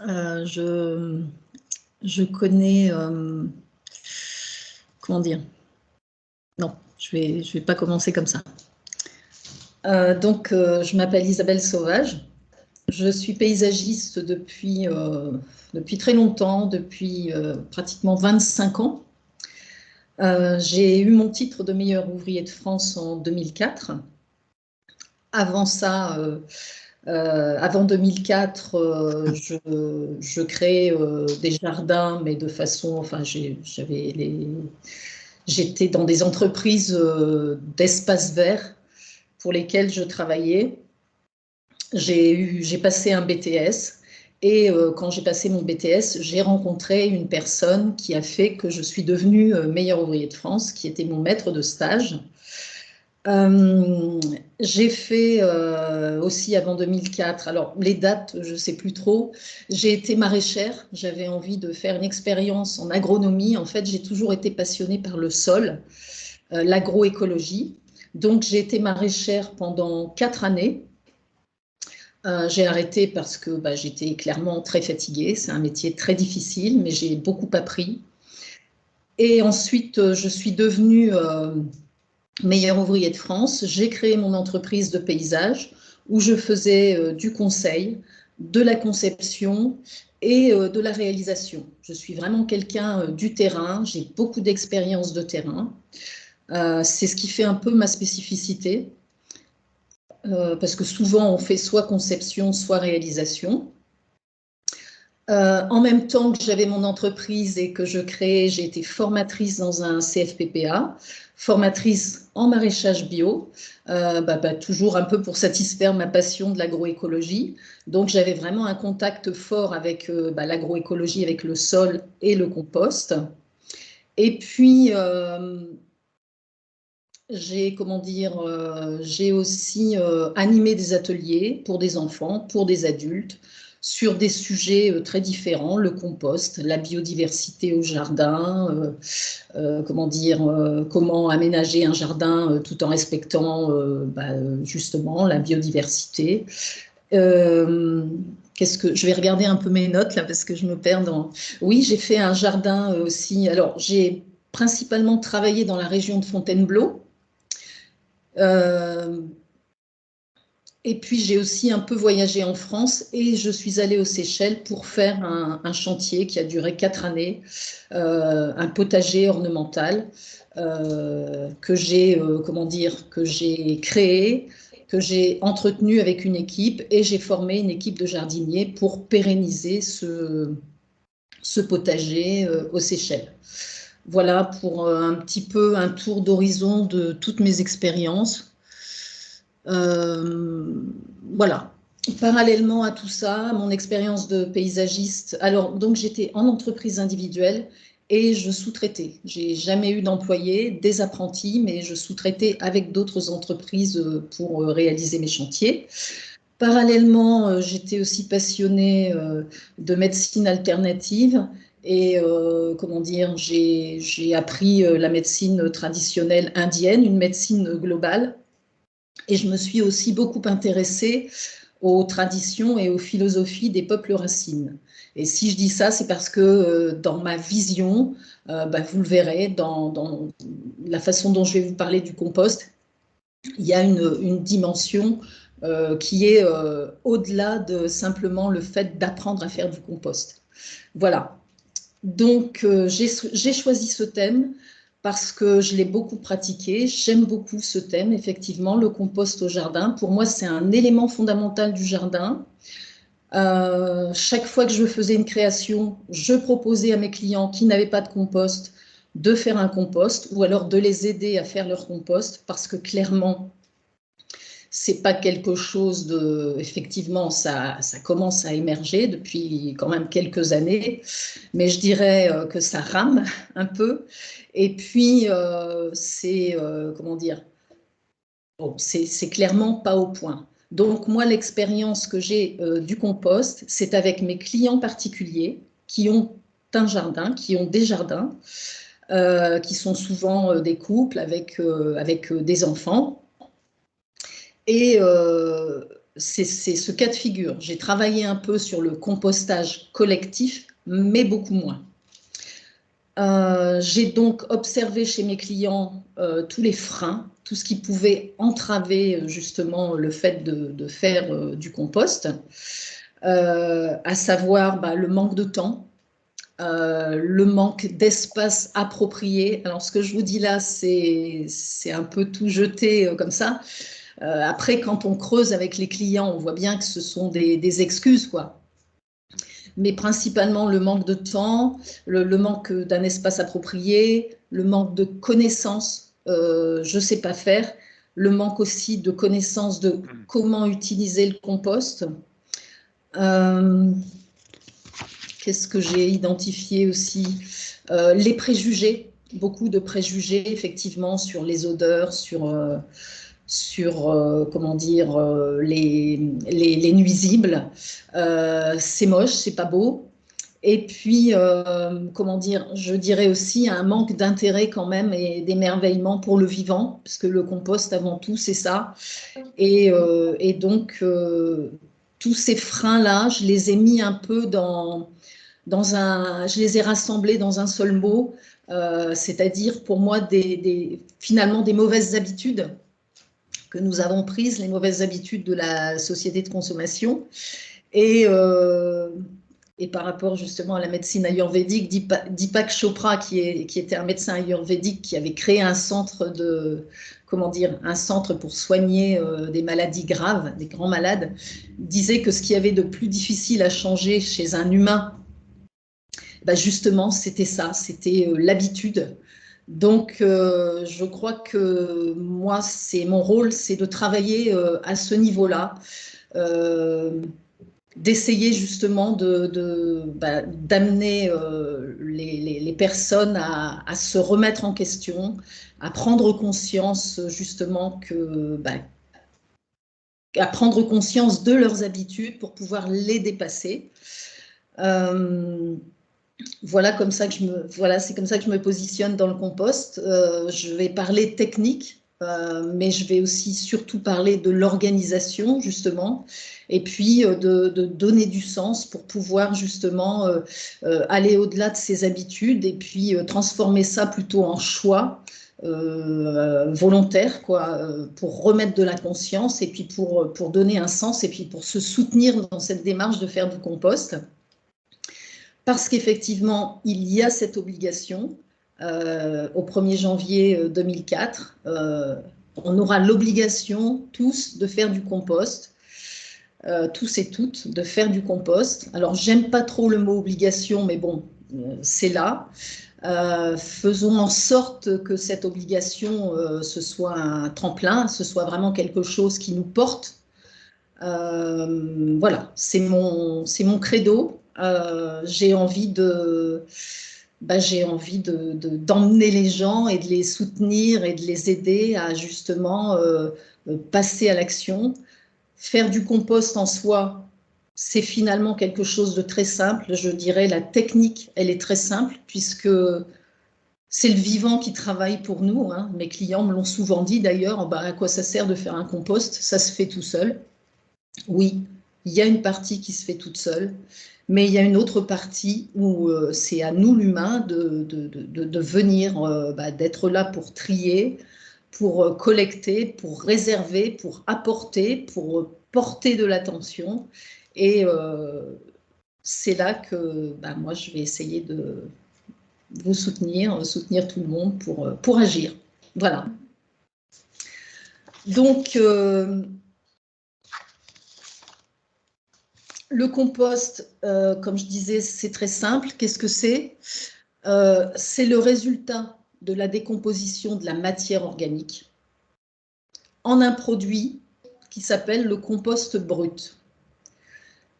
Je connais, comment dire? Non, je vais pas commencer comme ça. Je m'appelle Isabelle Sauvage. Je suis paysagiste depuis très longtemps, depuis pratiquement 25 ans. J'ai eu mon titre de meilleur ouvrier de France en 2004. Avant ça, avant 2004, je créais des jardins, mais de façon, enfin, j'étais dans des entreprises d'espaces verts pour lesquelles je travaillais. J'ai passé un BTS et quand j'ai passé mon BTS, j'ai rencontré une personne qui a fait que je suis devenue meilleur ouvrier de France, qui était mon maître de stage. J'ai fait aussi avant 2004, alors les dates, je ne sais plus trop, j'ai été maraîchère, j'avais envie de faire une expérience en agronomie. En fait, j'ai toujours été passionnée par le sol, l'agroécologie. Donc, j'ai été maraîchère pendant 4 années. J'ai arrêté parce que j'étais clairement très fatiguée. C'est un métier très difficile, mais j'ai beaucoup appris. Et ensuite, je suis devenue meilleur ouvrier de France. J'ai créé mon entreprise de paysage où je faisais du conseil, de la conception et de la réalisation. Je suis vraiment quelqu'un du terrain. J'ai beaucoup d'expérience de terrain. C'est ce qui fait un peu ma spécificité. Parce que souvent on fait soit conception, soit réalisation. En même temps que j'avais mon entreprise et que je créais, j'ai été formatrice dans un CFPPA, formatrice en maraîchage bio, toujours un peu pour satisfaire ma passion de l'agroécologie. Donc j'avais vraiment un contact fort avec l'agroécologie, avec le sol et le compost. Et puis, j'ai aussi animé des ateliers pour des enfants, pour des adultes, sur des sujets très différents, le compost, la biodiversité au jardin, comment aménager un jardin tout en respectant justement la biodiversité. Je vais regarder un peu mes notes là parce que je me perds dans. Oui, j'ai fait un jardin aussi. Alors, j'ai principalement travaillé dans la région de Fontainebleau. Et puis j'ai aussi un peu voyagé en France et je suis allée aux Seychelles pour faire un chantier qui a duré 4 années, un potager ornemental que j'ai créé, que j'ai entretenu avec une équipe et j'ai formé une équipe de jardiniers pour pérenniser ce potager aux Seychelles. Voilà pour un petit peu un tour d'horizon de toutes mes expériences. Voilà. Parallèlement à tout ça, mon expérience de paysagiste, alors donc j'étais en entreprise individuelle et je sous-traitais. J'ai jamais eu d'employés, des apprentis, mais je sous-traitais avec d'autres entreprises pour réaliser mes chantiers. Parallèlement, j'étais aussi passionnée de médecine alternative et j'ai appris la médecine traditionnelle indienne, une médecine globale. Et je me suis aussi beaucoup intéressée aux traditions et aux philosophies des peuples racines. Et si je dis ça, c'est parce que dans ma vision, vous le verrez, dans la façon dont je vais vous parler du compost, il y a une dimension qui est au-delà de simplement le fait d'apprendre à faire du compost. Voilà. Donc, j'ai choisi ce thème parce que je l'ai beaucoup pratiqué. J'aime beaucoup ce thème, effectivement, le compost au jardin. Pour moi, c'est un élément fondamental du jardin. Chaque fois que je faisais une création, je proposais à mes clients qui n'avaient pas de compost de faire un compost ou alors de les aider à faire leur compost parce que clairement, c'est pas quelque chose de. Effectivement, ça commence à émerger depuis quand même quelques années, mais je dirais que ça rame un peu. Et puis, c'est clairement pas au point. Donc, moi, l'expérience que j'ai du compost, c'est avec mes clients particuliers qui ont un jardin, qui ont des jardins, qui sont souvent des couples avec des enfants. Et c'est ce cas de figure. J'ai travaillé un peu sur le compostage collectif, mais beaucoup moins. J'ai donc observé chez mes clients tous les freins, tout ce qui pouvait entraver justement le fait de faire du compost, à savoir le manque de temps, le manque d'espace approprié. Alors ce que je vous dis là, c'est un peu tout jeté comme ça. Après, quand on creuse avec les clients, on voit bien que ce sont des excuses, quoi. Mais principalement le manque de temps, le manque d'un espace approprié, le manque de connaissances, je ne sais pas faire, le manque aussi de connaissances de comment utiliser le compost. Qu'est-ce que j'ai identifié aussi? Les préjugés, beaucoup de préjugés effectivement sur les odeurs, sur comment dire, les nuisibles. C'est moche, c'est pas beau. Et puis, comment dire, je dirais aussi un manque d'intérêt quand même et d'émerveillement pour le vivant, parce que le compost, avant tout, c'est ça. Et donc, tous ces freins-là, je les ai mis un peu je les ai rassemblés dans un seul mot, c'est-à-dire pour moi finalement des mauvaises habitudes que nous avons prises, les mauvaises habitudes de la société de consommation. Et par rapport justement à la médecine ayurvédique, Deepak Chopra, qui était un médecin ayurvédique qui avait créé un centre un centre pour soigner des maladies graves, des grands malades, disait que ce qu'il y avait de plus difficile à changer chez un humain, justement, c'était ça, c'était l'habitude. Donc, je crois que moi, mon rôle, c'est de travailler à ce niveau-là, d'essayer justement d'amener les personnes à se remettre en question, à prendre conscience justement à prendre conscience de leurs habitudes pour pouvoir les dépasser. Voilà, c'est comme ça que je me positionne dans le compost. Je vais parler technique, mais je vais aussi surtout parler de l'organisation, justement, et puis de donner du sens pour pouvoir justement aller au-delà de ses habitudes et puis transformer ça plutôt en choix volontaire, quoi, pour remettre de la conscience et puis pour donner un sens et puis pour se soutenir dans cette démarche de faire du compost. Parce qu'effectivement, il y a cette obligation. Au 1er janvier 2004, on aura l'obligation tous de faire du compost, tous et toutes, de faire du compost. Alors, j'aime pas trop le mot obligation, mais bon, c'est là. Faisons en sorte que cette obligation, ce soit un tremplin, ce soit vraiment quelque chose qui nous porte. Voilà, c'est mon credo. J'ai envie d'emmener les gens et de les soutenir et de les aider à justement passer à l'action. Faire du compost en soi, c'est finalement quelque chose de très simple. Je dirais la technique, elle est très simple puisque c'est le vivant qui travaille pour nous, hein. Mes clients me l'ont souvent dit d'ailleurs, à quoi ça sert de faire un compost? Ça se fait tout seul. Oui, il y a une partie qui se fait toute seule, mais il y a une autre partie où c'est à nous, l'humain, de venir, d'être là pour trier, pour collecter, pour réserver, pour apporter, pour porter de l'attention. Et c'est là que moi, je vais essayer de vous soutenir tout le monde pour agir. Voilà. Donc, le compost, comme je disais, c'est très simple. Qu'est-ce que c'est? C'est le résultat de la décomposition de la matière organique en un produit qui s'appelle le compost brut.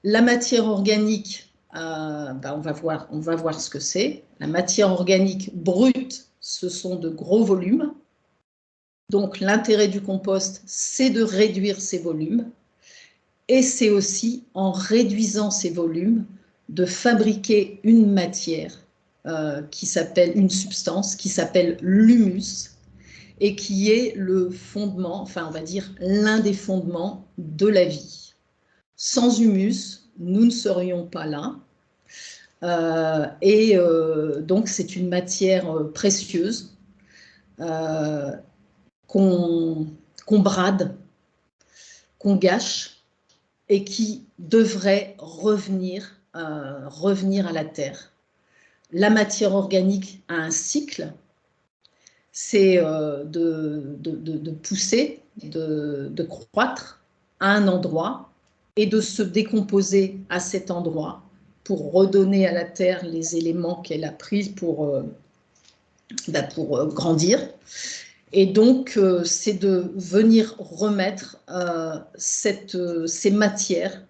La matière organique, on va voir ce que c'est. La matière organique brute, ce sont de gros volumes. Donc, l'intérêt du compost, c'est de réduire ces volumes. Et c'est aussi en réduisant ces volumes de fabriquer une matière une substance qui s'appelle l'humus et qui est le fondement, enfin on va dire l'un des fondements de la vie. Sans humus, nous ne serions pas là. Donc, c'est une matière précieuse qu'on brade, qu'on gâche et qui devrait revenir à la terre. La matière organique a un cycle, c'est de pousser, de croître à un endroit et de se décomposer à cet endroit pour redonner à la terre les éléments qu'elle a pris pour grandir. Et donc, c'est de venir remettre ces matières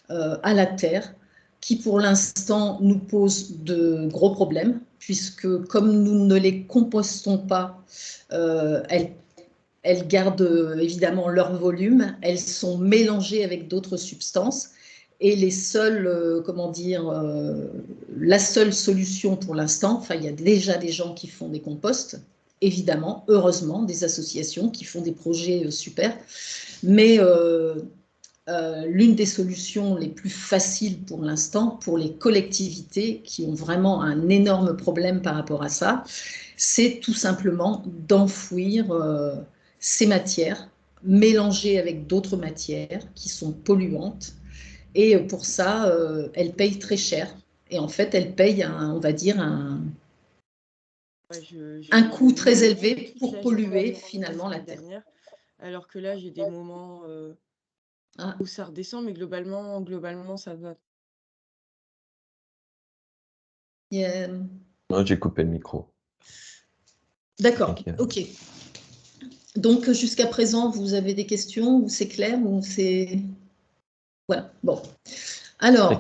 à la terre qui, pour l'instant, nous posent de gros problèmes, puisque comme nous ne les compostons pas, elles gardent évidemment leur volume, elles sont mélangées avec d'autres substances, et les seuls, la seule solution pour l'instant, enfin, il y a déjà des gens qui font des composts, évidemment, heureusement, des associations qui font des projets super, mais l'une des solutions les plus faciles pour l'instant, pour les collectivités qui ont vraiment un énorme problème par rapport à ça, c'est tout simplement d'enfouir ces matières mélangées avec d'autres matières qui sont polluantes. Et pour ça, elles payent très cher. Et en fait, elles payent, on va dire, un coût très élevé pour polluer finalement la terre. Alors que là, j'ai des moments où ça redescend, mais globalement, ça va. Non, j'ai coupé le micro. D'accord, ok. Donc, jusqu'à présent, vous avez des questions ou c'est clair ou c'est... Voilà, bon. Alors,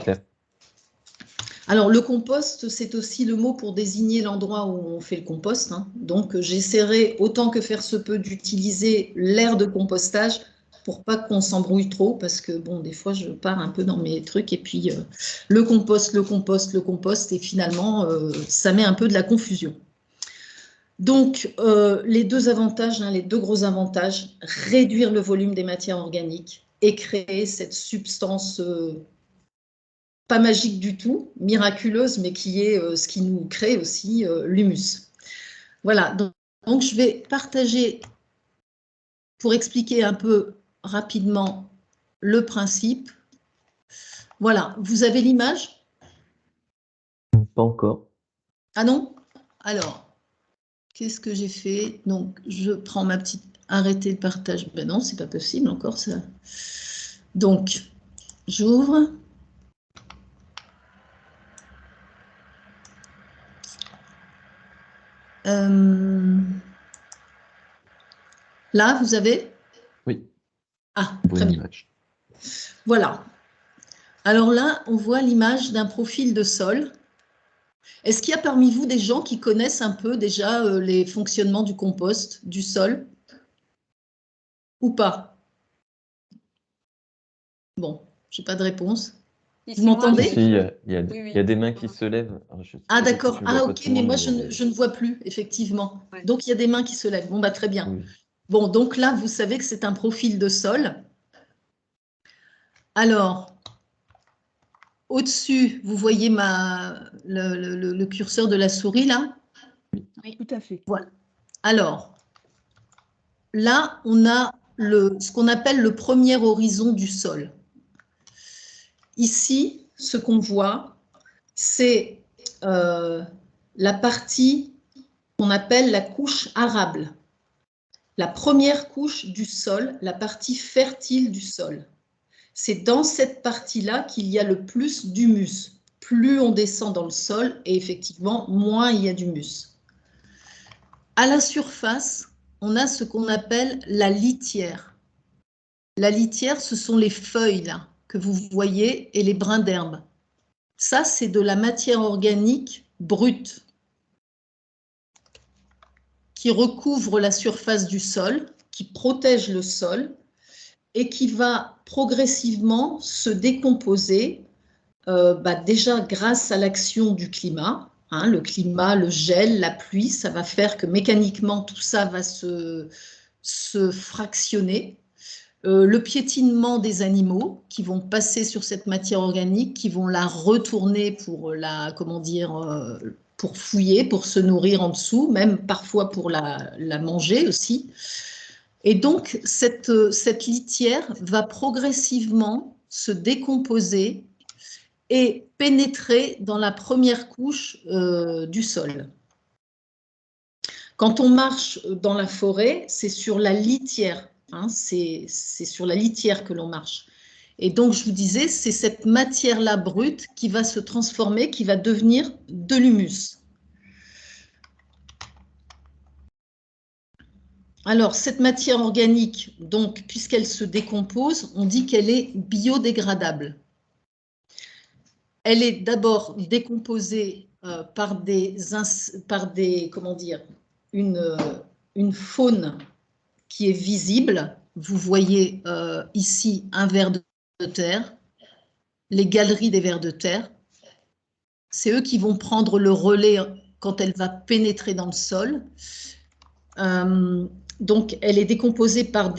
le compost, c'est aussi le mot pour désigner l'endroit où on fait le compost. Hein. Donc, j'essaierai autant que faire se peut d'utiliser l'aire de compostage pour pas qu'on s'embrouille trop, parce que, bon, des fois, je pars un peu dans mes trucs, et puis le compost, et finalement, ça met un peu de la confusion. Donc, les deux avantages, les deux gros avantages, réduire le volume des matières organiques et créer cette substance pas magique du tout, miraculeuse, mais qui est ce qui nous crée aussi l'humus. Voilà, donc je vais partager, pour expliquer un peu rapidement le principe. Voilà, vous avez l'image? Pas encore. Ah non? Alors, qu'est-ce que j'ai fait? Donc, je prends ma petite... Arrêter le partage. Ben non, c'est pas possible encore ça. Donc, j'ouvre. Là, vous avez? Oui. Ah, très bien. Voilà. Alors là, on voit l'image d'un profil de sol. Est-ce qu'il y a parmi vous des gens qui connaissent un peu déjà les fonctionnements du compost, du sol? Ou pas? Bon, je n'ai pas de réponse. Vous m'entendez? Si, il y a des mains qui se lèvent. Ah d'accord, ok, mais moi je ne vois plus, effectivement. Ouais. Donc il y a des mains qui se lèvent. Bon, bah très bien. Oui. Bon, donc là, vous savez que c'est un profil de sol. Alors, au-dessus, vous voyez le curseur de la souris, là? Oui, tout à fait. Voilà. Alors, là, on a ce qu'on appelle le premier horizon du sol. Ici, ce qu'on voit, c'est la partie qu'on appelle la couche arable. La première couche du sol, la partie fertile du sol. C'est dans cette partie-là qu'il y a le plus d'humus. Plus on descend dans le sol, et effectivement, moins il y a d'humus. À la surface, on a ce qu'on appelle la litière. La litière, ce sont les feuilles là, que vous voyez et les brins d'herbe. Ça, c'est de la matière organique brute qui recouvre la surface du sol, qui protège le sol et qui va progressivement se décomposer déjà grâce à l'action du climat. Hein, le climat, le gel, la pluie, ça va faire que mécaniquement tout ça va se fractionner. le piétinement des animaux qui vont passer sur cette matière organique, qui vont la retourner pour la, comment dire, pour fouiller, pour se nourrir en dessous, même parfois pour la manger aussi. Et donc, cette litière va progressivement se décomposer et pénétrer dans la première couche du sol. Quand on marche dans la forêt, c'est sur la litière, hein, c'est sur la litière que l'on marche. Et donc, je vous disais, c'est cette matière-là brute qui va se transformer, qui va devenir de l'humus. Alors, cette matière organique, donc, puisqu'elle se décompose, on dit qu'elle est biodégradable. Elle est d'abord décomposée par des, comment dire, une faune qui est visible. Vous voyez ici un ver de terre, les galeries des vers de terre. C'est eux qui vont prendre le relais quand elle va pénétrer dans le sol. Donc, elle est décomposée par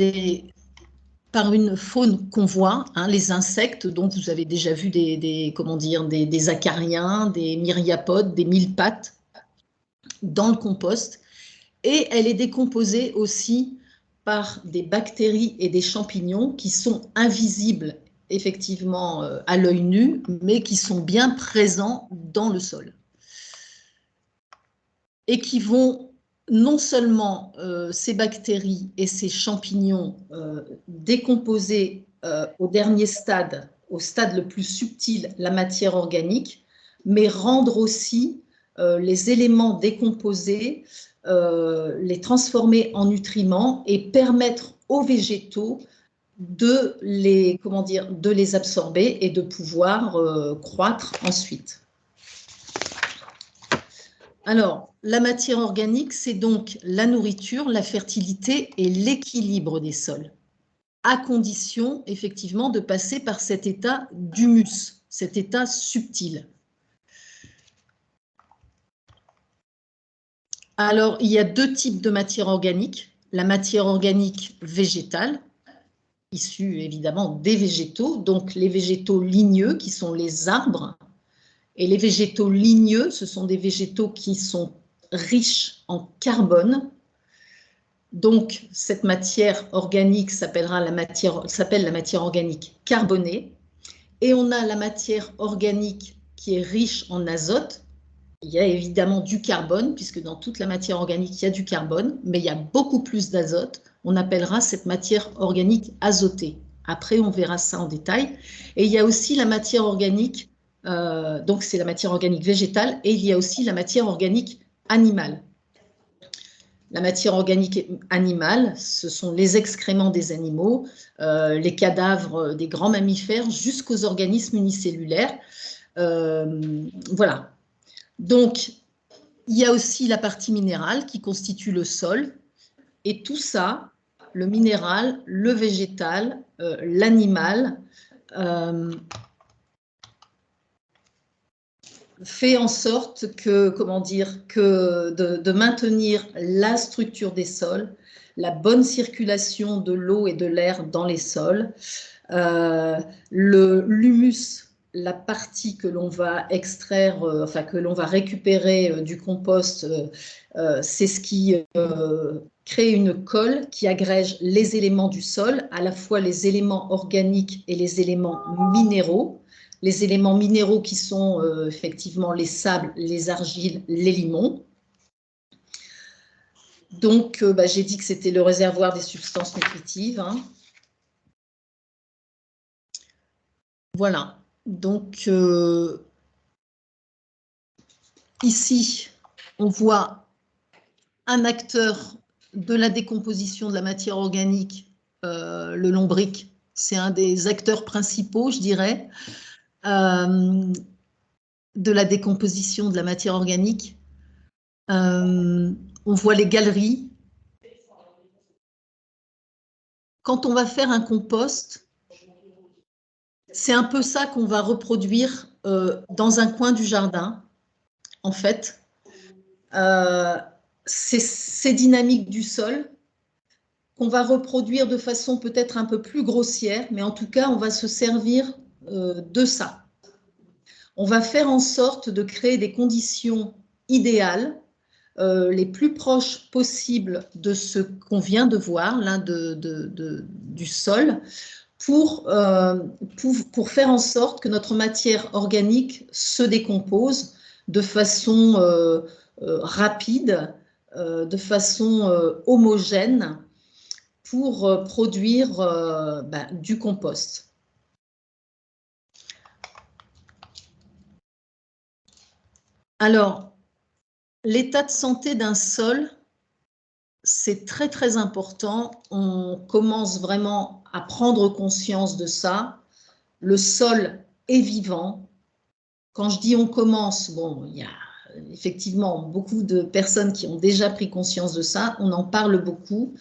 une faune qu'on voit, hein, les insectes, dont vous avez déjà vu des acariens, des myriapodes, des mille-pattes dans le compost. Et elle est décomposée aussi par des bactéries et des champignons qui sont invisibles effectivement à l'œil nu, mais qui sont bien présents dans le sol. Et qui vont non seulement ces bactéries et ces champignons décomposer au dernier stade, au stade le plus subtil, la matière organique, mais rendre aussi les éléments décomposés, les transformer en nutriments et permettre aux végétaux de les absorber et de pouvoir croître ensuite. Alors, la matière organique, c'est donc la nourriture, la fertilité et l'équilibre des sols, à condition, effectivement, de passer par cet état d'humus, cet état subtil. Alors, il y a deux types de matière organique. La matière organique végétale, issue évidemment des végétaux, donc les végétaux ligneux, qui sont les arbres, et les végétaux ligneux, ce sont des végétaux qui sont riches en carbone. Donc, cette matière organique s'appelle la matière organique carbonée. Et on a la matière organique qui est riche en azote. Il y a évidemment du carbone, puisque dans toute la matière organique, il y a du carbone, mais il y a beaucoup plus d'azote. On appellera cette matière organique azotée. Après, on verra ça en détail. Et il y a aussi la matière organique, donc c'est la matière organique végétale, et il y a aussi la matière organique animale. La matière organique animale, ce sont les excréments des animaux, les cadavres des grands mammifères jusqu'aux organismes unicellulaires. Voilà. Donc, il y a aussi la partie minérale qui constitue le sol. Et tout ça, le minéral, le végétal, l'animal, fait en sorte que, de maintenir la structure des sols, la bonne circulation de l'eau et de l'air dans les sols, l'humus, la partie que l'on va extraire, que l'on va récupérer du compost, c'est ce qui crée une colle qui agrège les éléments du sol, à la fois les éléments organiques et les éléments minéraux. Les éléments minéraux qui sont effectivement les sables, les argiles, les limons. Donc, j'ai dit que c'était le réservoir des substances nutritives. Hein. Voilà. Donc, ici, on voit un acteur de la décomposition de la matière organique, le lombric. C'est un des acteurs principaux, je dirais, de la décomposition de la matière organique. On voit les galeries. Quand on va faire un compost, c'est un peu ça qu'on va reproduire dans un coin du jardin, en fait. Ces dynamiques du sol qu'on va reproduire de façon peut-être un peu plus grossière, mais en tout cas, on va se servir de ça. On va faire en sorte de créer des conditions idéales, les plus proches possibles de ce qu'on vient de voir, là, du sol, pour faire en sorte que notre matière organique se décompose de façon rapide, de façon homogène, pour produire du compost. Alors, l'état de santé d'un sol, c'est très très important. On commence vraiment à prendre conscience de ça. Le sol est vivant. Quand je dis on commence, bon, il y a effectivement beaucoup de personnes qui ont déjà pris conscience de ça. On en parle beaucoup,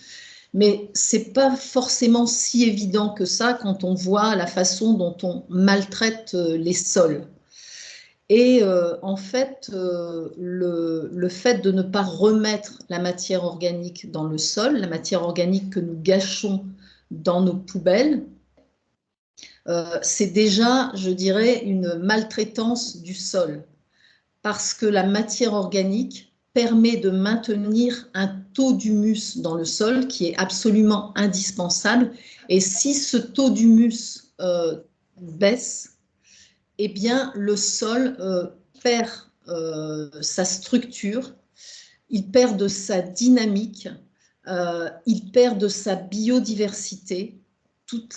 mais c'est pas forcément si évident que ça quand on voit la façon dont on maltraite les sols. Et en fait, le fait de ne pas remettre la matière organique dans le sol, la matière organique que nous gâchons dans nos poubelles, c'est déjà, je dirais, une maltraitance du sol. Parce que la matière organique permet de maintenir un taux d'humus dans le sol qui est absolument indispensable. Et si ce taux d'humus baisse, eh bien, le sol perd sa structure, il perd de sa dynamique, il perd de sa biodiversité. Le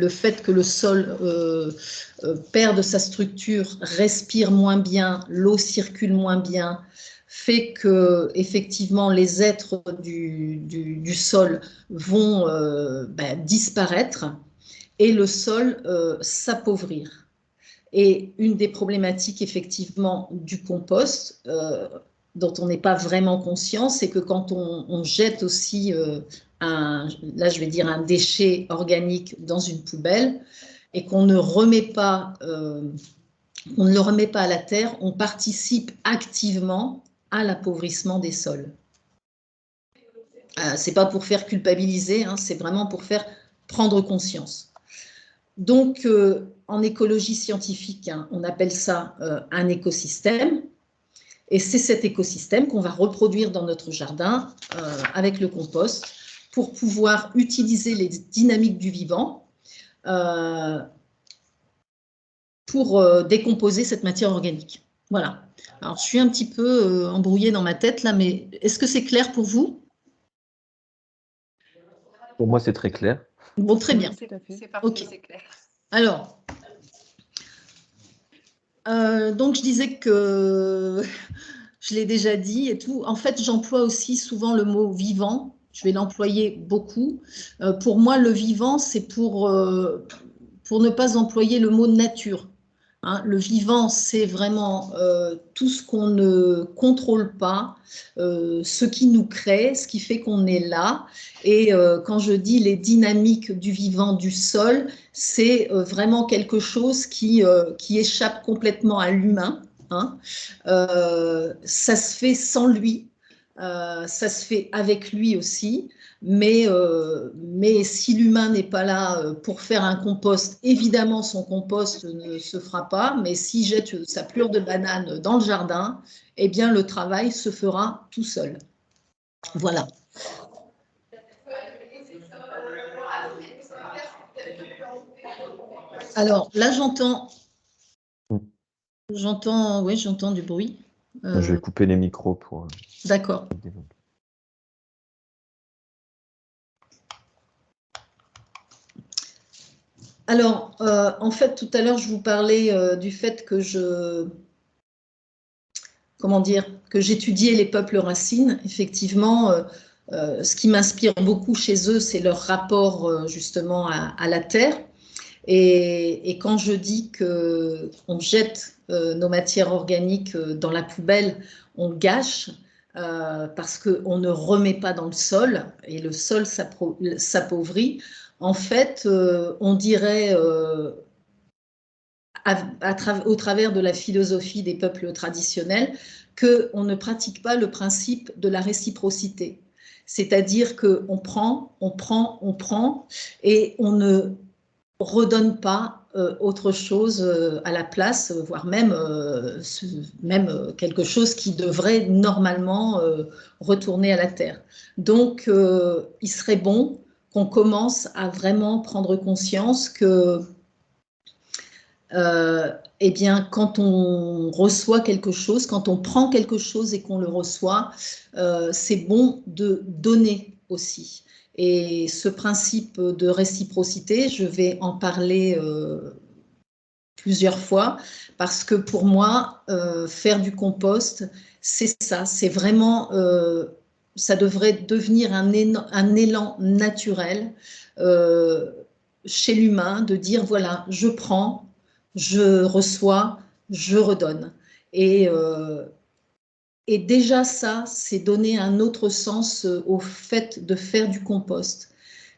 fait que le sol perd de sa structure, respire moins bien, l'eau circule moins bien, fait que effectivement les êtres du sol vont disparaître et le sol s'appauvrir. Et une des problématiques effectivement du compost, dont on n'est pas vraiment conscient, c'est que quand on jette aussi là je vais dire un déchet organique dans une poubelle et qu'on ne le remet pas à la terre, on participe activement à l'appauvrissement des sols. C'est pas pour faire culpabiliser, hein, c'est vraiment pour faire prendre conscience. Donc, en écologie scientifique, hein, on appelle ça un écosystème. Et c'est cet écosystème qu'on va reproduire dans notre jardin avec le compost pour pouvoir utiliser les dynamiques du vivant pour décomposer cette matière organique. Voilà. Alors, je suis un petit peu embrouillée dans ma tête là, mais est-ce que c'est clair pour vous? Pour moi, c'est très clair. Bon, très bien. C'est parfait, okay. C'est clair. Alors, donc je disais que je l'ai déjà dit et tout. En fait, j'emploie aussi souvent le mot vivant. Je vais l'employer beaucoup. Pour moi, le vivant, c'est pour ne pas employer le mot nature. Hein, le vivant, c'est vraiment tout ce qu'on ne contrôle pas, ce qui nous crée, ce qui fait qu'on est là. Et quand je dis les dynamiques du vivant du sol, c'est vraiment quelque chose qui échappe complètement à l'humain. Hein. Ça se fait sans lui, ça se fait avec lui aussi. Mais si l'humain n'est pas là pour faire un compost, évidemment son compost ne se fera pas, mais s'il jette sa pleure de banane dans le jardin, eh bien le travail se fera tout seul. Voilà. Alors là j'entends du bruit. Je vais couper les micros pour... D'accord. Alors, en fait, tout à l'heure, je vous parlais du fait que j'étudiais les peuples racines. Effectivement, ce qui m'inspire beaucoup chez eux, c'est leur rapport justement à la terre. Et quand je dis qu'on jette nos matières organiques dans la poubelle, on gâche parce qu'on ne remet pas dans le sol et le sol s'appauvrit. En fait, on dirait, au travers de la philosophie des peuples traditionnels, qu'on ne pratique pas le principe de la réciprocité. C'est-à-dire qu'on prend, et on ne redonne pas autre chose à la place, voire même quelque chose qui devrait normalement retourner à la terre. Donc, il serait bon qu'on commence à vraiment prendre conscience que eh bien, quand on reçoit quelque chose, quand on prend quelque chose et qu'on le reçoit, c'est bon de donner aussi. Et ce principe de réciprocité, je vais en parler plusieurs fois, parce que pour moi, faire du compost, c'est ça, c'est vraiment, ça devrait devenir un élan naturel chez l'humain, de dire, voilà, je prends, je reçois, je redonne. Et déjà ça, c'est donner un autre sens au fait de faire du compost.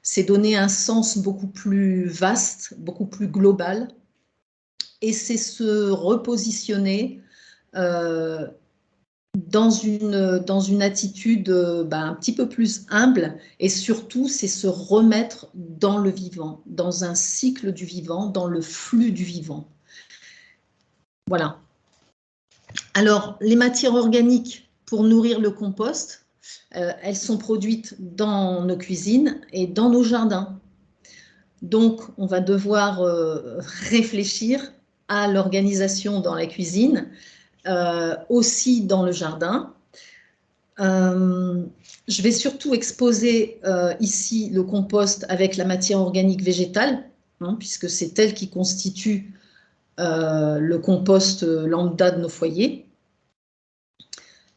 C'est donner un sens beaucoup plus vaste, beaucoup plus global, et c'est se repositionner dans une attitude un petit peu plus humble, et surtout c'est se remettre dans le vivant, dans un cycle du vivant, dans le flux du vivant. Voilà. Alors, les matières organiques pour nourrir le compost, elles sont produites dans nos cuisines et dans nos jardins. Donc, on va devoir réfléchir à l'organisation dans la cuisine, aussi dans le jardin. Je vais surtout exposer ici le compost avec la matière organique végétale, puisque c'est elle qui constitue le compost lambda de nos foyers.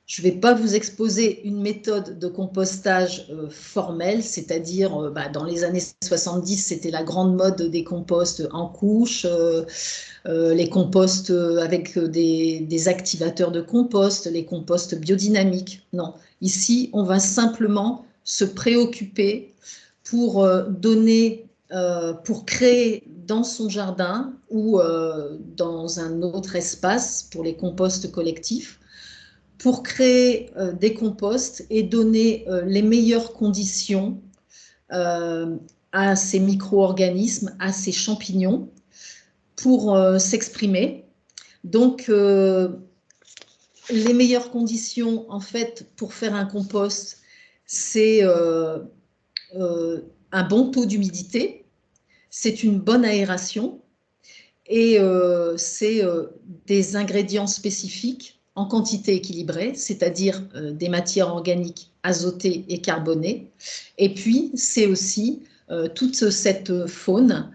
Je ne vais pas vous exposer une méthode de compostage formelle, c'est-à-dire dans les années 70, c'était la grande mode des composts en couches, les composts avec des activateurs de compost, les composts biodynamiques. Non, ici, on va simplement se préoccuper pour pour créer dans son jardin ou dans un autre espace pour les composts collectifs, pour créer des composts et donner les meilleures conditions à ces micro-organismes, à ces champignons, pour s'exprimer. Donc, les meilleures conditions, en fait, pour faire un compost, c'est un bon taux d'humidité, c'est une bonne aération, et c'est des ingrédients spécifiques en quantité équilibrée, c'est-à-dire des matières organiques azotées et carbonées. Et puis, c'est aussi toute cette faune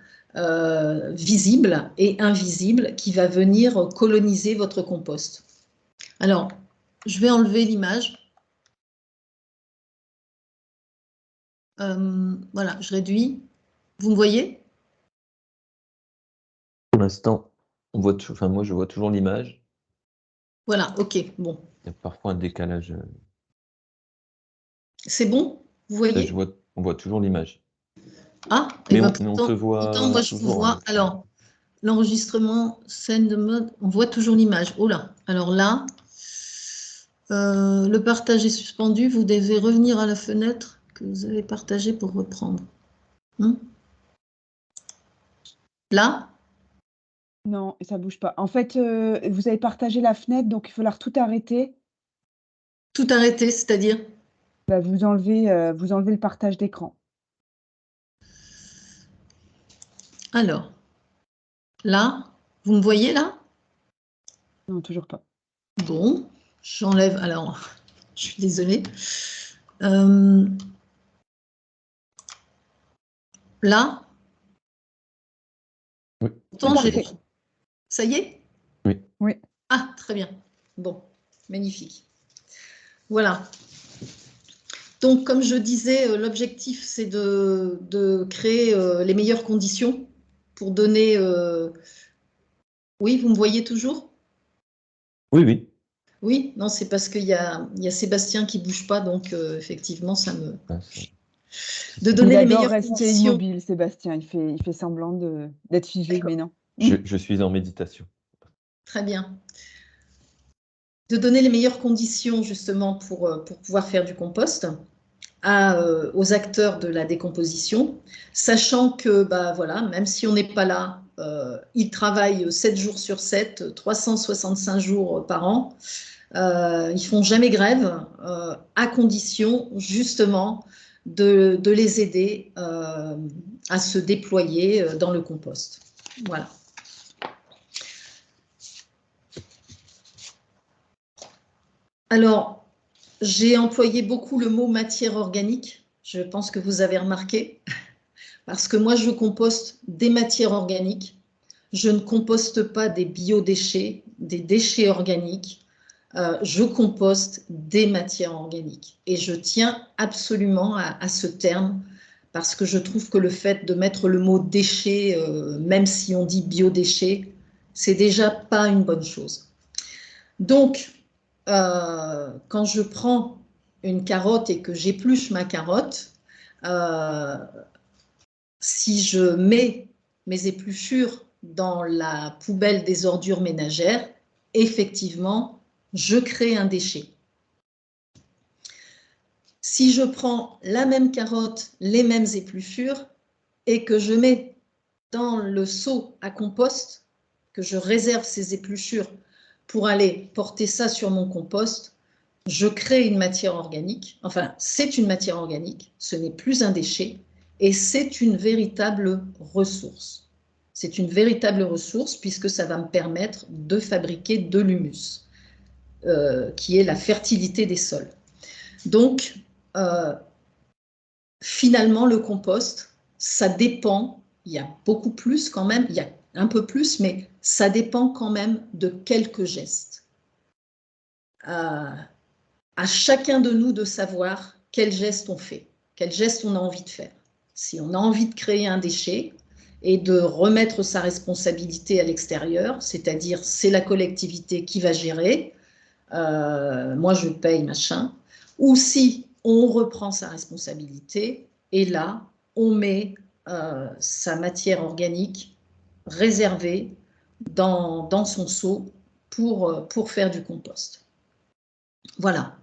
visible et invisible qui va venir coloniser votre compost. Alors, je vais enlever l'image. Voilà, je réduis. Vous me voyez? Pour l'instant, on voit moi je vois toujours l'image. Voilà, ok, bon. Il y a parfois un décalage. C'est bon? Vous voyez? On voit toujours l'image. Ah, mais et on, pourtant, on se voit moi, je vous toujours. vois. Alors, l'enregistrement, scène de mode, on voit toujours l'image. Oh là, alors là, le partage est suspendu. Vous devez revenir à la fenêtre que vous avez partagée pour reprendre. Là? Non, ça bouge pas. En fait, vous avez partagé la fenêtre, donc il faut tout arrêter. Tout arrêter, c'est-à-dire? Vous enlevez le partage d'écran. Alors, là, vous me voyez là? Non, toujours pas. Bon, j'enlève. Alors, je suis désolée. Là? Oui. Ça y est? Oui. Oui. Ah, très bien. Bon, magnifique. Voilà. Donc, comme je disais, l'objectif, c'est de créer les meilleures conditions pour donner... Oui, vous me voyez toujours? Oui, oui. Oui, non, c'est parce qu'il y a Sébastien qui ne bouge pas, donc effectivement, ça me... De donner les meilleures conditions. Rester immobile, Sébastien. Il fait semblant d'être figé, mais non. Je suis en méditation. Très bien. De donner les meilleures conditions, justement, pour pouvoir faire du compost, aux acteurs de la décomposition, sachant que voilà, même si on n'est pas là, ils travaillent 7 jours sur 7, 365 jours par an. Ils font jamais grève, à condition justement de les aider à se déployer dans le compost. Voilà. Alors, j'ai employé beaucoup le mot matière organique. Je pense que vous avez remarqué, parce que moi, je composte des matières organiques. Je ne composte pas des biodéchets, des déchets organiques. Je composte des matières organiques. Et je tiens absolument à ce terme, parce que je trouve que le fait de mettre le mot déchet, même si on dit biodéchets, c'est déjà pas une bonne chose. Donc, quand je prends une carotte et que j'épluche ma carotte, si je mets mes épluchures dans la poubelle des ordures ménagères, effectivement, je crée un déchet. Si je prends la même carotte, les mêmes épluchures, et que je mets dans le seau à compost, que je réserve ces épluchures pour aller porter ça sur mon compost, je crée une matière organique. Enfin, c'est une matière organique, ce n'est plus un déchet, et c'est une véritable ressource. C'est une véritable ressource puisque ça va me permettre de fabriquer de l'humus, qui est la fertilité des sols. Donc, finalement, le compost, ça dépend, il y a beaucoup plus quand même, il y a un peu plus, mais ça dépend quand même de quelques gestes. À chacun de nous de savoir quel geste on fait, quel geste on a envie de faire. Si on a envie de créer un déchet et de remettre sa responsabilité à l'extérieur, c'est-à-dire c'est la collectivité qui va gérer, moi je paye, machin, ou si on reprend sa responsabilité et là, on met sa matière organique réservée dans son seau pour faire du compost. Voilà.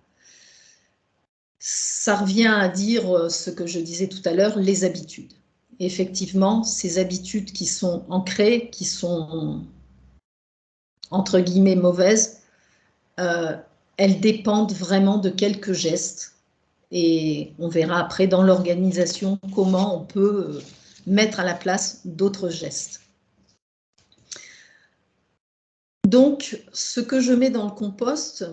Ça revient à dire ce que je disais tout à l'heure, les habitudes. Effectivement, ces habitudes qui sont ancrées, qui sont entre guillemets mauvaises, elles dépendent vraiment de quelques gestes. Et on verra après dans l'organisation comment on peut mettre à la place d'autres gestes. Donc, ce que je mets dans le compost,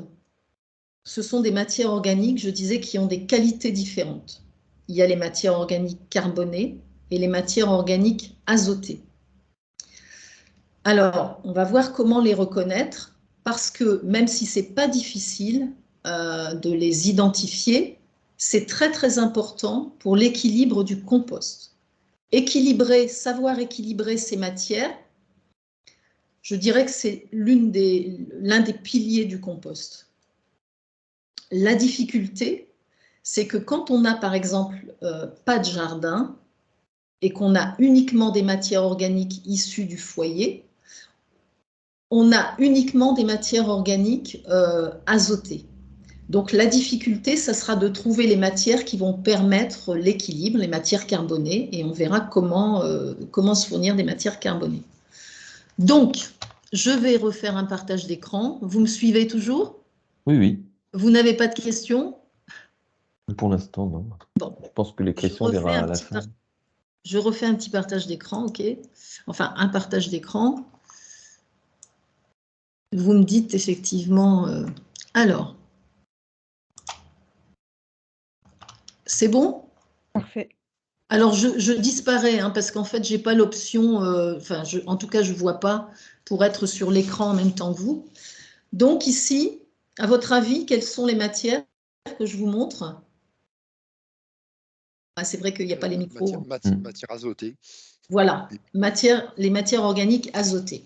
ce sont des matières organiques, je disais, qui ont des qualités différentes. Il y a les matières organiques carbonées et les matières organiques azotées. Alors, on va voir comment les reconnaître, parce que même si ce n'est pas difficile de les identifier, c'est très très important pour l'équilibre du compost. Savoir équilibrer ces matières, je dirais que c'est l'un des piliers du compost. La difficulté, c'est que quand on n'a par exemple pas de jardin et qu'on a uniquement des matières organiques issues du foyer, on a uniquement des matières organiques azotées. Donc la difficulté, ça sera de trouver les matières qui vont permettre l'équilibre, les matières carbonées, et on verra comment se fournir des matières carbonées. Donc, je vais refaire un partage d'écran. Vous me suivez toujours? Oui, oui. Vous n'avez pas de questions? Pour l'instant, non. Bon. Je pense que les questions, on verra à la fin. Je refais un petit partage d'écran, ok? Enfin, un partage d'écran. Vous me dites effectivement... alors, c'est bon? Parfait. Alors, je disparais, hein, parce qu'en fait, je n'ai pas l'option, en tout cas, je ne vois pas pour être sur l'écran en même temps que vous. Donc, ici, à votre avis, quelles sont les matières que je vous montre? Ah, c'est vrai qu'il n'y a pas les micros. Matière azotée. Voilà, les matières organiques azotées.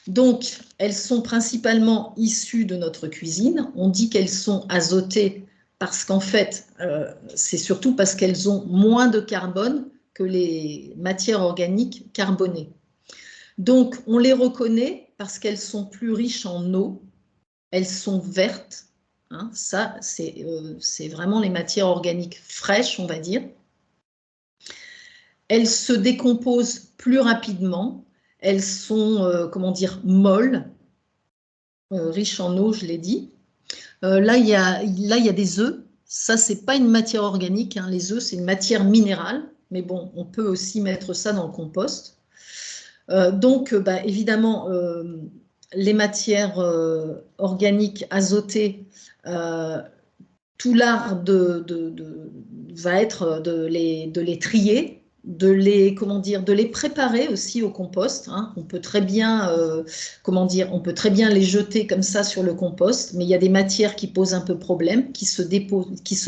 Donc, elles sont principalement issues de notre cuisine. On dit qu'elles sont azotées parce qu'en fait, c'est surtout parce qu'elles ont moins de carbone que les matières organiques carbonées. Donc, on les reconnaît parce qu'elles sont plus riches en eau, elles sont vertes, hein. Ça, c'est vraiment les matières organiques fraîches, on va dire. Elles se décomposent plus rapidement. Elles sont, comment dire, molles, riches en eau, je l'ai dit. Là, il y a des œufs. Ça, c'est pas une matière organique, hein. Les œufs, c'est une matière minérale. Mais bon, on peut aussi mettre ça dans le compost. Donc, évidemment, les matières organiques azotées, tout l'art va être de les trier, de les préparer aussi au compost, hein. On peut très bien, on peut très bien les jeter comme ça sur le compost, mais il y a des matières qui posent un peu problème, qui se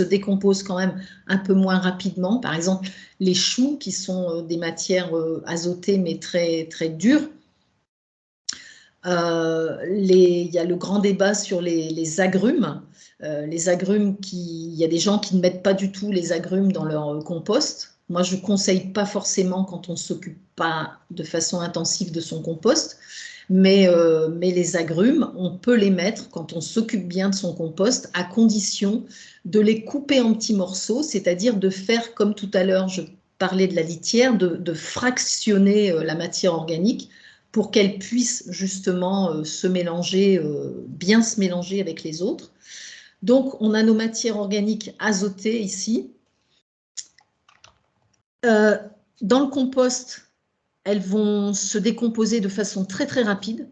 décomposent quand même un peu moins rapidement. Par exemple, les choux, qui sont des matières azotées mais très, très dures. Il y a le grand débat sur les agrumes. Les agrumes, il y a des gens qui ne mettent pas du tout les agrumes dans leur compost. Moi, je ne conseille pas forcément quand on ne s'occupe pas de façon intensive de son compost. Mais les agrumes, on peut les mettre quand on s'occupe bien de son compost, à condition de les couper en petits morceaux, c'est-à-dire de faire, comme tout à l'heure, je parlais de la litière, de fractionner la matière organique pour qu'elle puisse justement bien se mélanger avec les autres. Donc, on a nos matières organiques azotées ici. Dans le compost, elles vont se décomposer de façon très, très rapide.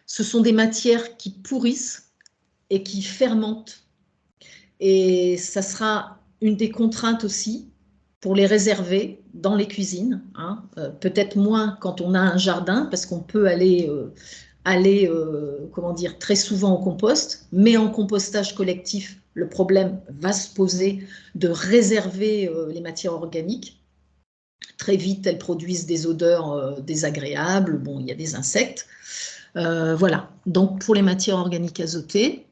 Ce sont des matières qui pourrissent et qui fermentent. Et ça sera une des contraintes aussi pour les réserver dans les cuisines, hein. Peut-être moins quand on a un jardin, parce qu'on peut aller très souvent au compost, mais en compostage collectif, le problème va se poser de réserver les matières organiques. Très vite, elles produisent des odeurs désagréables. Bon, il y a des insectes. Voilà. Donc, pour les matières organiques azotées,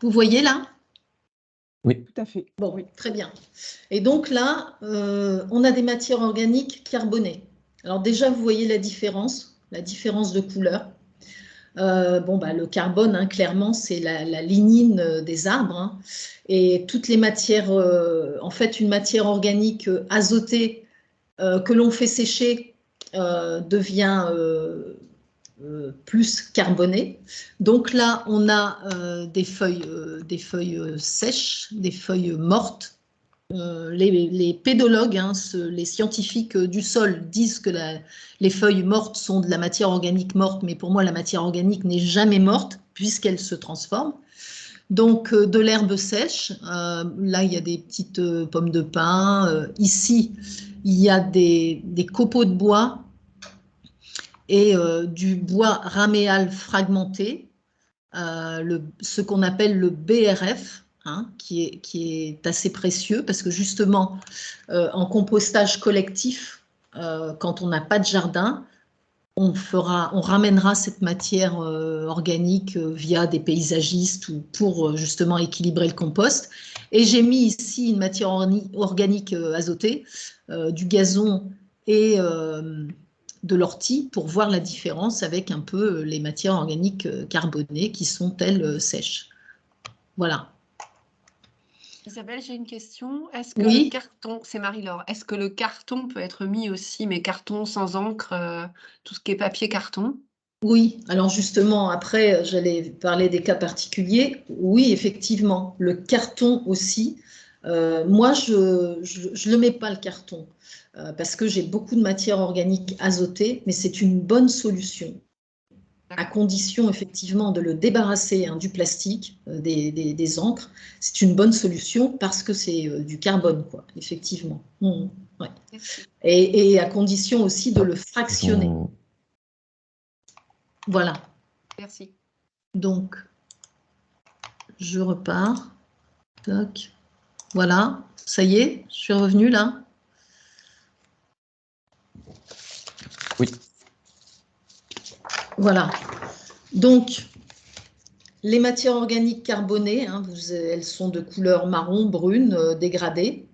vous voyez là? Oui. Tout à fait. Bon, oui, très bien. Et donc là, on a des matières organiques carbonées. Alors déjà, vous voyez la différence de couleur. Le carbone, hein, clairement, c'est la lignine des arbres, hein. Et toutes les matières, en fait, une matière organique azotée que l'on fait sécher devient plus carbonée. Donc là, on a des feuilles sèches, des feuilles mortes. Les pédologues, hein, les scientifiques du sol disent que les feuilles mortes sont de la matière organique morte, mais pour moi, la matière organique n'est jamais morte puisqu'elle se transforme. Donc, de l'herbe sèche, là, il y a des petites pommes de pin. Ici, il y a des copeaux de bois et du bois raméal fragmenté, ce qu'on appelle le BRF, hein, qui est assez précieux parce que justement, en compostage collectif, quand on n'a pas de jardin, on ramènera cette matière organique via des paysagistes ou pour justement équilibrer le compost. Et j'ai mis ici une matière organique azotée, du gazon et de l'ortie pour voir la différence avec un peu les matières organiques carbonées qui sont, elles, sèches. Voilà. Isabelle, j'ai une question. Est-ce que Oui. le carton, c'est Marie-Laure, est-ce que le carton peut être mis aussi, mais carton sans encre, tout ce qui est papier carton? Oui, alors justement, après, j'allais parler des cas particuliers. Oui, effectivement, le carton aussi. Moi, je ne le mets pas, le carton, parce que j'ai beaucoup de matière organique azotée, mais c'est une bonne solution, à condition effectivement de le débarrasser, hein, du plastique, des encres. C'est une bonne solution parce que c'est du carbone, quoi, effectivement. Ouais. Et à condition aussi de le fractionner. Voilà. Merci. Donc, je repars. Toc. Voilà, ça y est, je suis revenue là. Oui. Voilà. Donc, les matières organiques carbonées, hein, elles sont de couleur marron, brune, dégradée.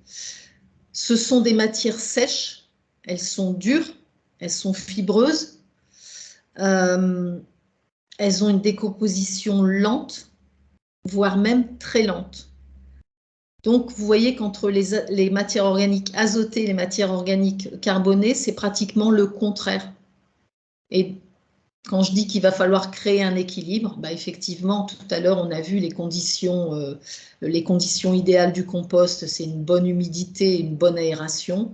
Ce sont des matières sèches, elles sont dures, elles sont fibreuses, elles ont une décomposition lente, voire même très lente. Donc, vous voyez qu'entre les matières organiques azotées et les matières organiques carbonées, c'est pratiquement le contraire. Et quand je dis qu'il va falloir créer un équilibre, bah effectivement, tout à l'heure, on a vu les conditions idéales du compost, c'est une bonne humidité, une bonne aération.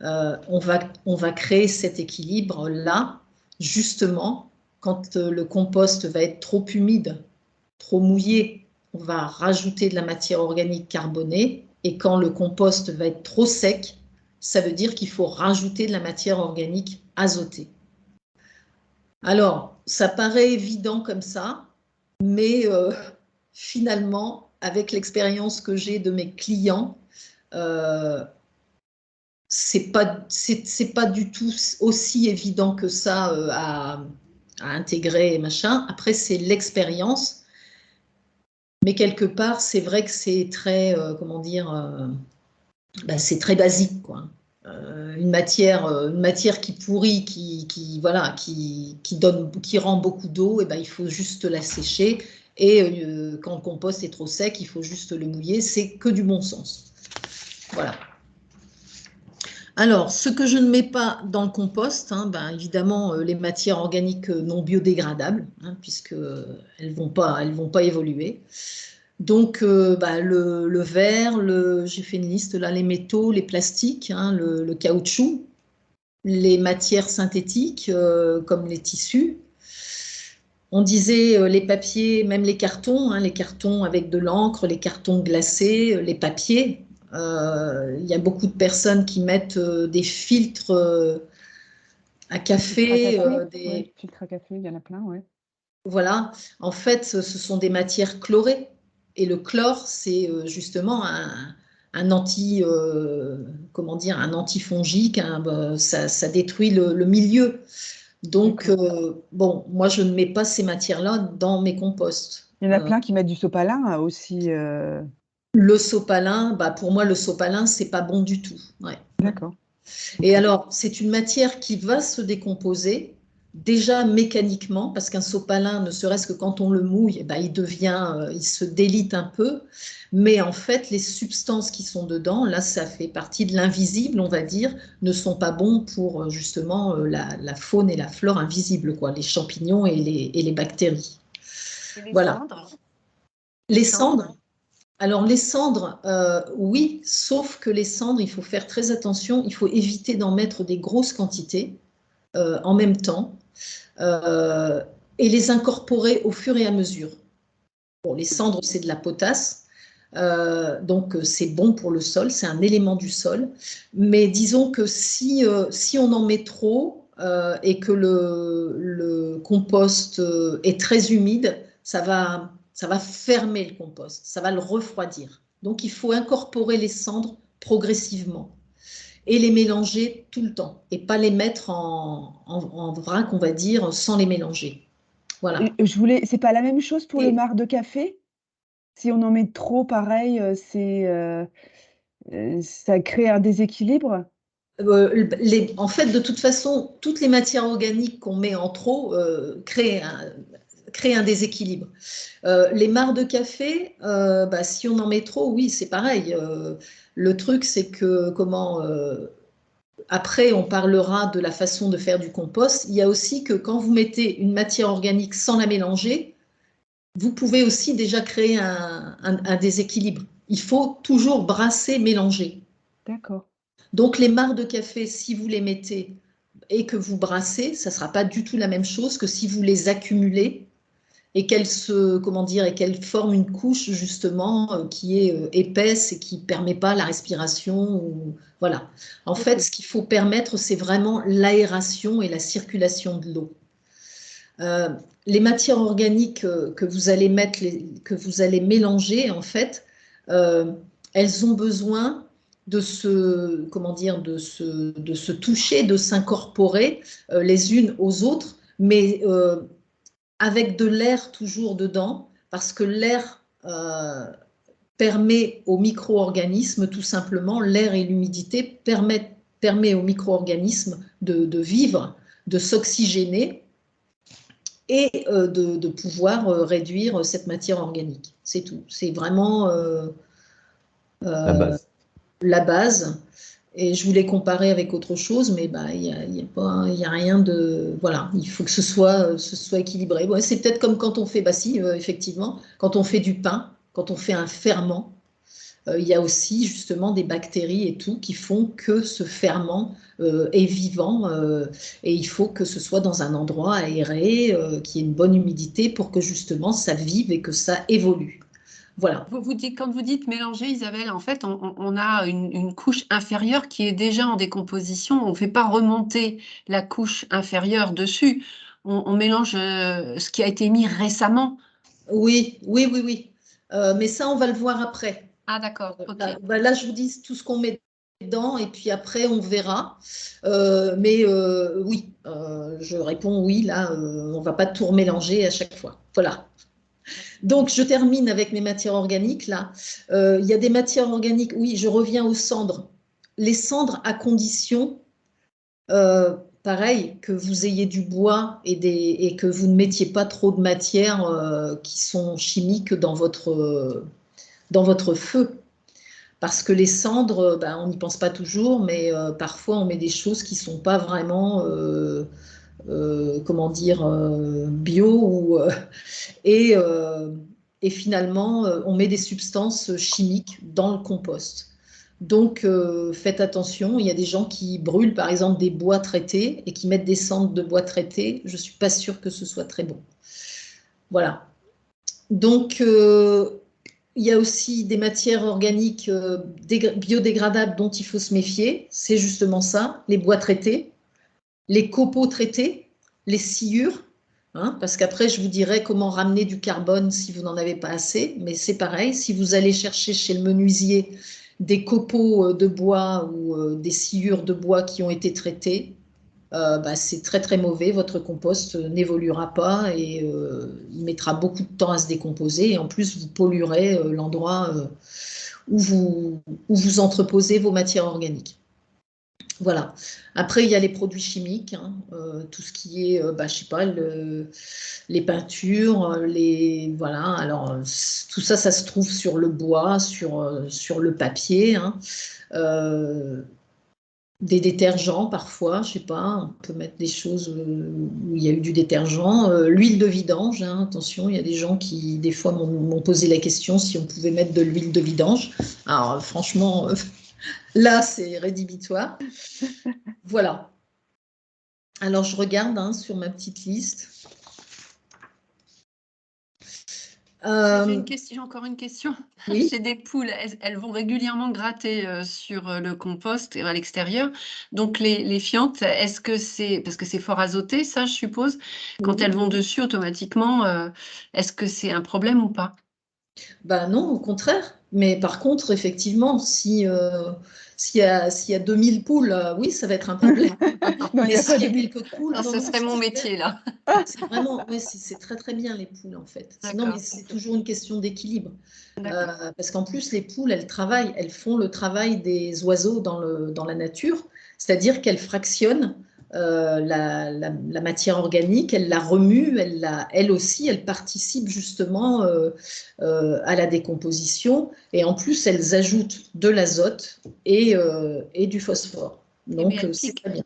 On va créer cet équilibre-là, justement, quand le compost va être trop humide, trop mouillé, on va rajouter de la matière organique carbonée, et quand le compost va être trop sec, ça veut dire qu'il faut rajouter de la matière organique azotée. Alors, ça paraît évident comme ça, mais finalement, avec l'expérience que j'ai de mes clients, c'est pas du tout aussi évident que ça à intégrer, machin. Après, c'est l'expérience, mais quelque part, c'est vrai que c'est très, comment dire, c'est très basique, quoi. Une matière qui pourrit, voilà, qui rend beaucoup d'eau, et ben, il faut juste la sécher. Et quand le compost est trop sec, il faut juste le mouiller. C'est que du bon sens. Voilà. Alors, ce que je ne mets pas dans le compost, hein, ben, évidemment, les matières organiques non biodégradables, hein, puisqu'elles vont pas évoluer. Donc, le verre, j'ai fait une liste là, les métaux, les plastiques, hein, le caoutchouc, les matières synthétiques comme les tissus. On disait les papiers, même les cartons avec de l'encre, les cartons glacés, les papiers. Il y a beaucoup de personnes qui mettent des filtres à café. Ouais, filtres à café, il y en a plein, ouais. Voilà, en fait, ce sont des matières chlorées. Et le chlore, c'est justement un un antifongique, ça détruit le milieu. Donc, bon, moi, je ne mets pas ces matières-là dans mes composts. Il y en a plein qui mettent du sopalin aussi. Le sopalin, pour moi, le sopalin, c'est pas bon du tout. Ouais. D'accord. Et alors, c'est une matière qui va se décomposer déjà mécaniquement, parce qu'un sopalin, ne serait-ce que quand on le mouille, il se délite un peu. Mais en fait, les substances qui sont dedans, là, ça fait partie de l'invisible, on va dire, ne sont pas bons pour justement la faune et la flore invisibles, quoi, les champignons et les bactéries. Et les Voilà. cendres Les cendres. Alors, les cendres, oui, sauf que les cendres, il faut faire très attention, il faut éviter d'en mettre des grosses quantités en même temps et les incorporer au fur et à mesure. Bon, les cendres, c'est de la potasse, donc c'est bon pour le sol, c'est un élément du sol, mais disons que si on en met trop et que le compost est très humide, ça va fermer le compost, ça va le refroidir. Donc, il faut incorporer les cendres progressivement et les mélanger tout le temps et pas les mettre en vrac, on va dire, sans les mélanger. Voilà. C'est pas la même chose pour les marcs de café? Si on en met trop, pareil, ça crée un déséquilibre? En fait, de toute façon, toutes les matières organiques qu'on met en trop créent un déséquilibre. Les marcs de café, si on en met trop, oui, c'est pareil. Le truc, c'est que après, on parlera de la façon de faire du compost. Il y a aussi que quand vous mettez une matière organique sans la mélanger, vous pouvez aussi déjà créer un déséquilibre. Il faut toujours brasser, mélanger. D'accord. Donc, les marcs de café, si vous les mettez et que vous brassez, ça ne sera pas du tout la même chose que si vous les accumulez et qu'elles forment une couche justement qui est épaisse et qui ne permet pas la respiration. Voilà. En fait, ce qu'il faut permettre, c'est vraiment l'aération et la circulation de l'eau. Les matières organiques que vous allez mélanger, en fait, elles ont besoin de se toucher, de s'incorporer les unes aux autres, mais avec de l'air toujours dedans, parce que l'air permet aux micro-organismes, tout simplement, l'air et l'humidité permet aux micro-organismes de vivre, de s'oxygéner et de pouvoir réduire cette matière organique. C'est tout. C'est vraiment la base. Et je voulais comparer avec autre chose, mais il y a rien de... Voilà, il faut que ce soit équilibré. Ouais, c'est peut-être comme quand on fait, effectivement, quand on fait du pain, quand on fait un ferment, il y a aussi justement des bactéries et tout qui font que ce ferment est vivant et il faut que ce soit dans un endroit aéré, qui ait une bonne humidité pour que justement ça vive et que ça évolue. Voilà. Quand vous dites mélanger, Isabelle, en fait, on a une couche inférieure qui est déjà en décomposition. On ne fait pas remonter la couche inférieure dessus. On mélange ce qui a été mis récemment. Oui. Mais ça, on va le voir après. Ah, d'accord. Okay. Là, je vous dis tout ce qu'on met dedans et puis après, on verra. Oui, je réponds oui. Là, on ne va pas tout remélanger à chaque fois. Voilà. Donc, je termine avec mes matières organiques. Là, il y a des matières organiques. Oui, je reviens aux cendres. Les cendres, à condition, pareil, que vous ayez du bois et que vous ne mettiez pas trop de matières qui sont chimiques dans votre feu. Parce que les cendres, on n'y pense pas toujours, mais parfois on met des choses qui ne sont pas vraiment, comment dire, bio et finalement, on met des substances chimiques dans le compost. Donc, faites attention. Il y a des gens qui brûlent, par exemple, des bois traités et qui mettent des cendres de bois traités. Je ne suis pas sûre que ce soit très bon. Voilà. Donc, il y a aussi des matières organiques biodégradables dont il faut se méfier. C'est justement ça, les bois traités, les copeaux traités, les sciures. Parce qu'après, je vous dirai comment ramener du carbone si vous n'en avez pas assez. Mais c'est pareil, si vous allez chercher chez le menuisier des copeaux de bois ou des sciures de bois qui ont été traités, c'est très très mauvais. Votre compost n'évoluera pas et il mettra beaucoup de temps à se décomposer. Et en plus, vous polluerez l'endroit où vous entreposez vos matières organiques. Voilà. Après, il y a les produits chimiques, tout ce qui est, je sais pas, les peintures, voilà. Alors, tout ça, ça se trouve sur le bois, sur le papier. Des détergents parfois, je sais pas, on peut mettre des choses où il y a eu du détergent. L'huile de vidange, attention, il y a des gens qui, des fois, m'ont posé la question si on pouvait mettre de l'huile de vidange. Alors, franchement... Là, c'est rédhibitoire. Voilà. Alors, je regarde sur ma petite liste. J'ai encore une question. Oui. J'ai des poules, elles vont régulièrement gratter sur le compost à l'extérieur. Donc, les fientes, est-ce que c'est... Parce que c'est fort azoté, ça, je suppose. Quand elles vont dessus, automatiquement, est-ce que c'est un problème ou pas? Non, au contraire. Mais par contre, effectivement, s'il y a 2000 poules, oui, ça va être un problème. Non, Mais s'il y a quelques poules, ce serait mon métier, là. C'est vraiment, oui, c'est très très bien les poules en fait. Sinon, mais c'est toujours une question d'équilibre. Parce qu'en plus, les poules, elles travaillent, elles font le travail des oiseaux dans la nature, c'est-à-dire qu'elles fractionnent la matière organique, elles la remuent, elles aussi, elles participent justement à la décomposition et en plus, elles ajoutent de l'azote et du phosphore. Donc, c'est très bien.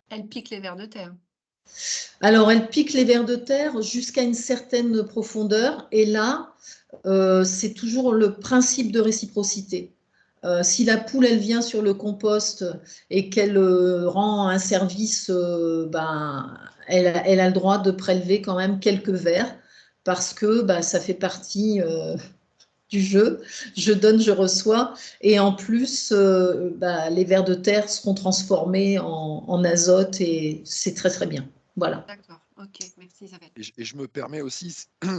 Elles piquent les vers de terre. Alors, elles piquent les vers de terre jusqu'à une certaine profondeur et là, c'est toujours le principe de réciprocité. Si la poule, elle vient sur le compost et qu'elle rend un service, elle a le droit de prélever quand même quelques vers parce que ça fait partie du jeu. Je donne, je reçois. Et en plus, les vers de terre seront transformés en azote et c'est très, très bien. Voilà. D'accord. Ok, merci Isabelle. Et je me permets aussi,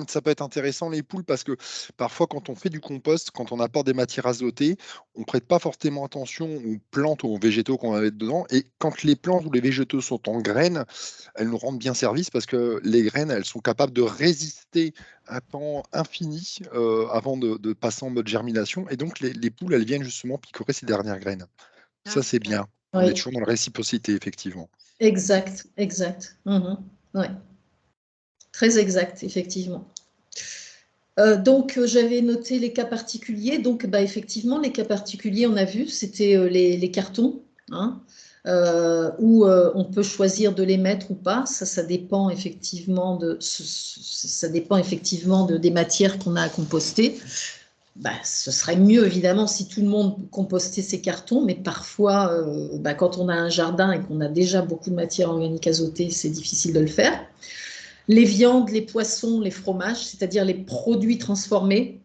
ça peut être intéressant les poules parce que parfois quand on fait du compost, quand on apporte des matières azotées, on ne prête pas forcément attention aux plantes ou aux végétaux qu'on va mettre dedans. Et quand les plantes ou les végétaux sont en graines, elles nous rendent bien service parce que les graines, elles sont capables de résister un temps infini avant de passer en mode germination. Et donc les poules, elles viennent justement picorer ces dernières graines. Ça, Ah, c'est super. bien. On Oui, est toujours dans la réciprocité, effectivement. exact, exact. Ouais, très exact, effectivement. Donc, j'avais noté les cas particuliers. Donc, bah, effectivement, les cas particuliers, on a vu, c'était les cartons, hein, où on peut choisir de les mettre ou pas. Ça dépend effectivement des matières qu'on a à composter. Bah, ce serait mieux, évidemment, si tout le monde compostait ses cartons, mais parfois, bah, quand on a un jardin et qu'on a déjà beaucoup de matière organique azotée, c'est difficile de le faire. Les viandes, les poissons, les fromages, c'est-à-dire les produits transformés.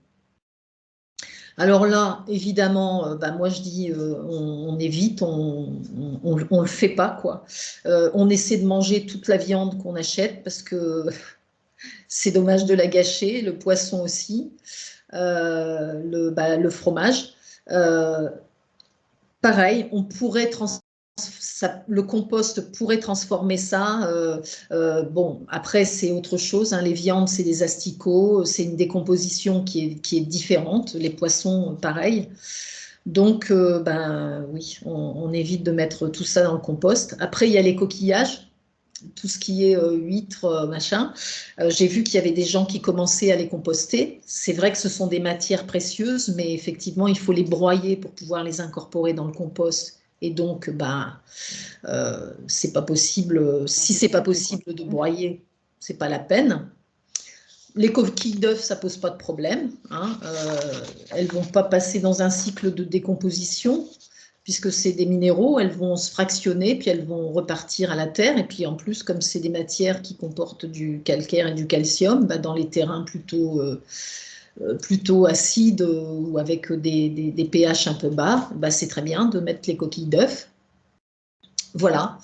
Alors là, évidemment, bah moi je dis, on évite, on le fait pas, quoi. On essaie de manger toute la viande qu'on achète parce que c'est dommage de la gâcher, le poisson aussi, le fromage. Euh, Pareil, on pourrait le compost pourrait transformer ça. Bon, après, c'est autre chose, hein. Les viandes, c'est des asticots, c'est une décomposition qui est différente. Les poissons, pareil. Donc, ben oui, on évite de mettre tout ça dans le compost. Après, il y a les coquillages, tout ce qui est huîtres, machin. J'ai vu qu'il y avait des gens qui commençaient à les composter. C'est vrai que ce sont des matières précieuses, mais effectivement, il faut les broyer pour pouvoir les incorporer dans le compost. Et donc, ben, c'est pas possible. Si c'est pas possible de broyer, c'est pas la peine. Les coquilles d'œufs, ça pose pas de problème, hein. Elles vont pas passer dans un cycle de décomposition puisque c'est des minéraux, elles vont se fractionner, puis elles vont repartir à la terre. Et puis en plus, comme c'est des matières qui comportent du calcaire et du calcium, bah, dans les terrains plutôt acides ou avec des pH un peu bas, bah, c'est très bien de mettre les coquilles d'œufs. Voilà.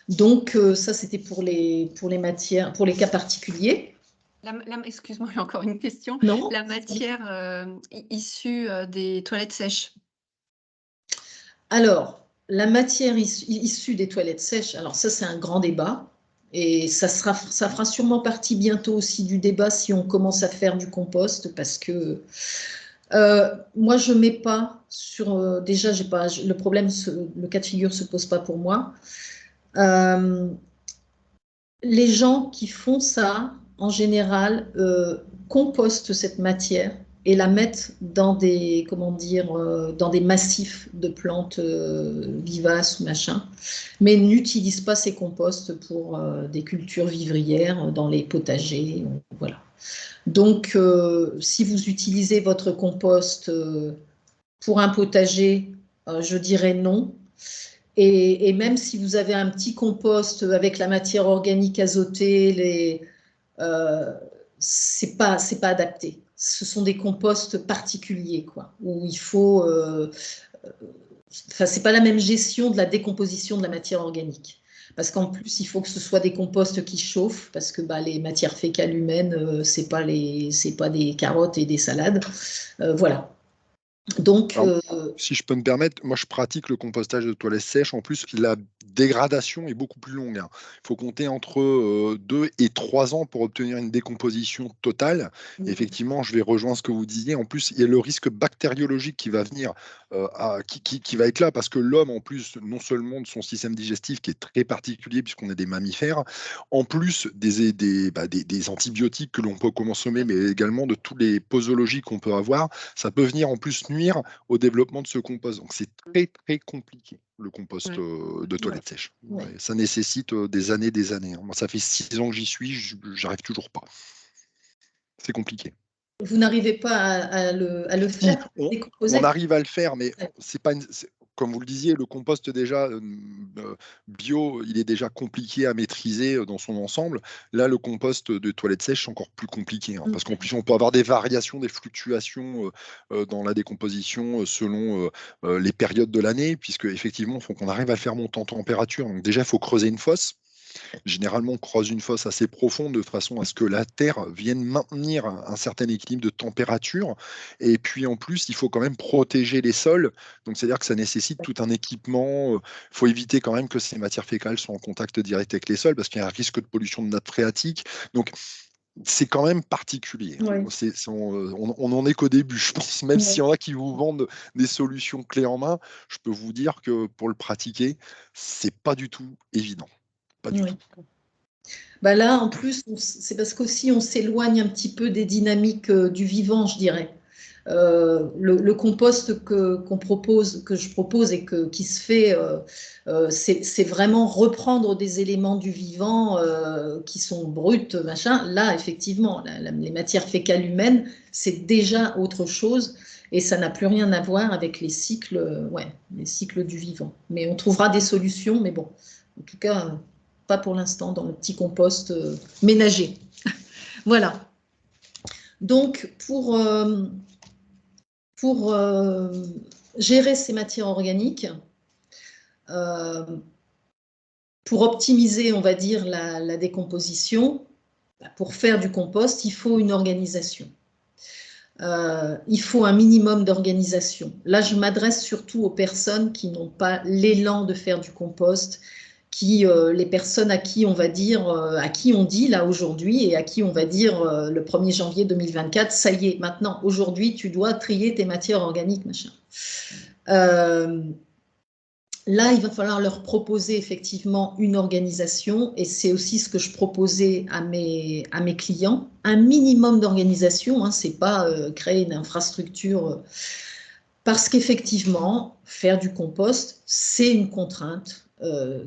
Donc ça, c'était pour les matières, pour les cas particuliers. Excuse-moi, j'ai encore une question. Non. La matière issue des toilettes sèches. Alors, la matière issue des toilettes sèches, alors ça, c'est un grand débat. Et ça fera sûrement partie bientôt aussi du débat si on commence à faire du compost, parce que moi, je ne mets pas sur. Déjà, j'ai pas, le problème, le cas de figure ne se pose pas pour moi. Les gens qui font ça, en général, compostent cette matière et la mettent dans des, comment dire, dans des massifs de plantes vivaces ou machin, mais n'utilisent pas ces composts pour des cultures vivrières dans les potagers, voilà. Donc, si vous utilisez votre compost pour un potager, je dirais non. Et même si vous avez un petit compost avec la matière organique azotée, c'est pas adapté. Ce sont des composts particuliers, quoi, où il faut. Enfin, c'est pas la même gestion de la décomposition de la matière organique. Parce qu'en plus, il faut que ce soit des composts qui chauffent, parce que bah, les matières fécales humaines, c'est pas des carottes et des salades. Voilà. Donc, Alors, si je peux me permettre, moi je pratique le compostage de toilettes sèches. En plus, la dégradation est beaucoup plus longue, hein. Il faut compter entre 2 et 3 ans pour obtenir une décomposition totale. Effectivement, je vais rejoindre ce que vous disiez. En plus, il y a le risque bactériologique qui va venir, qui va être là, parce que l'homme, en plus, non seulement de son système digestif qui est très particulier, puisqu'on est des mammifères, en plus des antibiotiques que l'on peut consommer, mais également de tous les posologies qu'on peut avoir, ça peut venir en plus nuire au développement de ce compost. Donc c'est très très compliqué le compost de toilettes sèches. Ouais. Ça nécessite des années, hein. Moi, ça fait 6 ans que j'y suis, j'arrive toujours pas. C'est compliqué. Vous n'arrivez pas à le faire, on arrive à le faire, mais c'est pas comme vous le disiez, le compost déjà bio, il est déjà compliqué à maîtriser dans son ensemble. Là, le compost de toilettes sèches, c'est encore plus compliqué, hein, parce qu'en plus, on peut avoir des variations, des fluctuations dans la décomposition selon les périodes de l'année, puisque effectivement, il faut qu'on arrive à le faire monter en température. Donc déjà, il faut creuser une fosse. Généralement, on creuse une fosse assez profonde de façon à ce que la terre vienne maintenir un certain équilibre de température. Et puis en plus, il faut quand même protéger les sols. Donc c'est-à-dire que ça nécessite tout un équipement. Il faut éviter quand même que ces matières fécales soient en contact direct avec les sols parce qu'il y a un risque de pollution de nappe phréatique. Donc c'est quand même particulier. Ouais. On n'en est qu'au début, je pense. Même Ouais. s'il y en a qui vous vendent des solutions clés en main, je peux vous dire que pour le pratiquer, c'est pas du tout évident. Pas du Oui. tout. Bah là, en plus, c'est parce qu'aussi on s'éloigne un petit peu des dynamiques du vivant, je dirais. Le compost que je propose et qui se fait, c'est vraiment reprendre des éléments du vivant qui sont bruts, machin. Là, effectivement, les matières fécales humaines, c'est déjà autre chose et ça n'a plus rien à voir avec les cycles du vivant. Mais on trouvera des solutions, mais bon, en tout cas, pas pour l'instant dans le petit compost ménager. Voilà. Donc, pour gérer ces matières organiques, pour optimiser, on va dire, la décomposition, pour faire du compost, il faut une organisation. Il faut un minimum d'organisation. Là, je m'adresse surtout aux personnes qui n'ont pas l'élan de faire du compost, les personnes à qui on va dire, à qui on dit là aujourd'hui et à qui on va dire le 1er janvier 2024, ça y est, maintenant, aujourd'hui, tu dois trier tes matières organiques, machin. Là, il va falloir leur proposer effectivement une organisation et c'est aussi ce que je proposais à mes clients, un minimum d'organisation, hein, c'est pas créer une infrastructure, parce qu'effectivement, faire du compost, c'est une contrainte.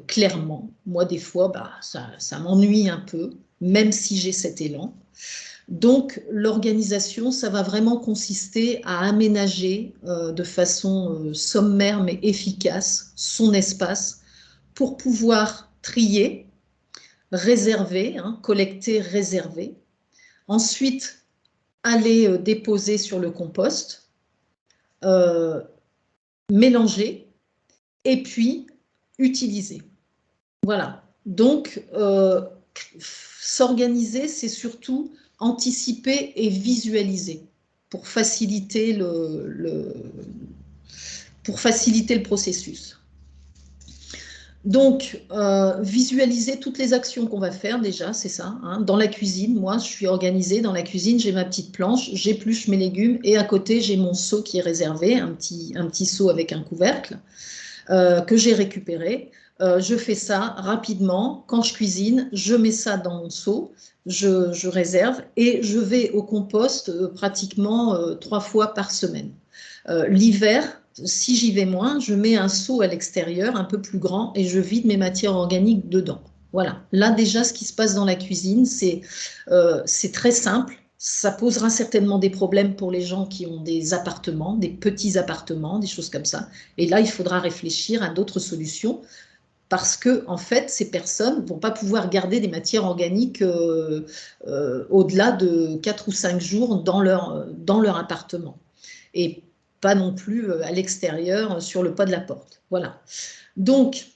Clairement, moi des fois ça m'ennuie un peu, même si j'ai cet élan. Donc l'organisation, ça va vraiment consister à aménager de façon sommaire mais efficace son espace pour pouvoir trier, réserver, hein, collecter, réserver, ensuite aller déposer sur le compost, mélanger et puis utiliser. Voilà. Donc, s'organiser, c'est surtout anticiper et visualiser pour faciliter le processus. Donc, visualiser toutes les actions qu'on va faire déjà, c'est ça. Hein. Dans la cuisine, moi, je suis organisée. Dans la cuisine, j'ai ma petite planche, j'épluche mes légumes et à côté, j'ai mon seau qui est réservé, un petit seau avec un couvercle que j'ai récupéré. Je fais ça rapidement. Quand je cuisine, je mets ça dans mon seau, je réserve et je vais au compost pratiquement 3 fois par semaine. L'hiver, si j'y vais moins, je mets un seau à l'extérieur, un peu plus grand, et je vide mes matières organiques dedans. Voilà. Là, déjà, ce qui se passe dans la cuisine, c'est très simple. Ça posera certainement des problèmes pour les gens qui ont des appartements, des petits appartements, des choses comme ça. Et là, il faudra réfléchir à d'autres solutions parce que, en fait, ces personnes ne vont pas pouvoir garder des matières organiques au-delà de 4 ou 5 jours dans leur appartement. Et pas non plus à l'extérieur sur le pas de la porte. Voilà. Donc,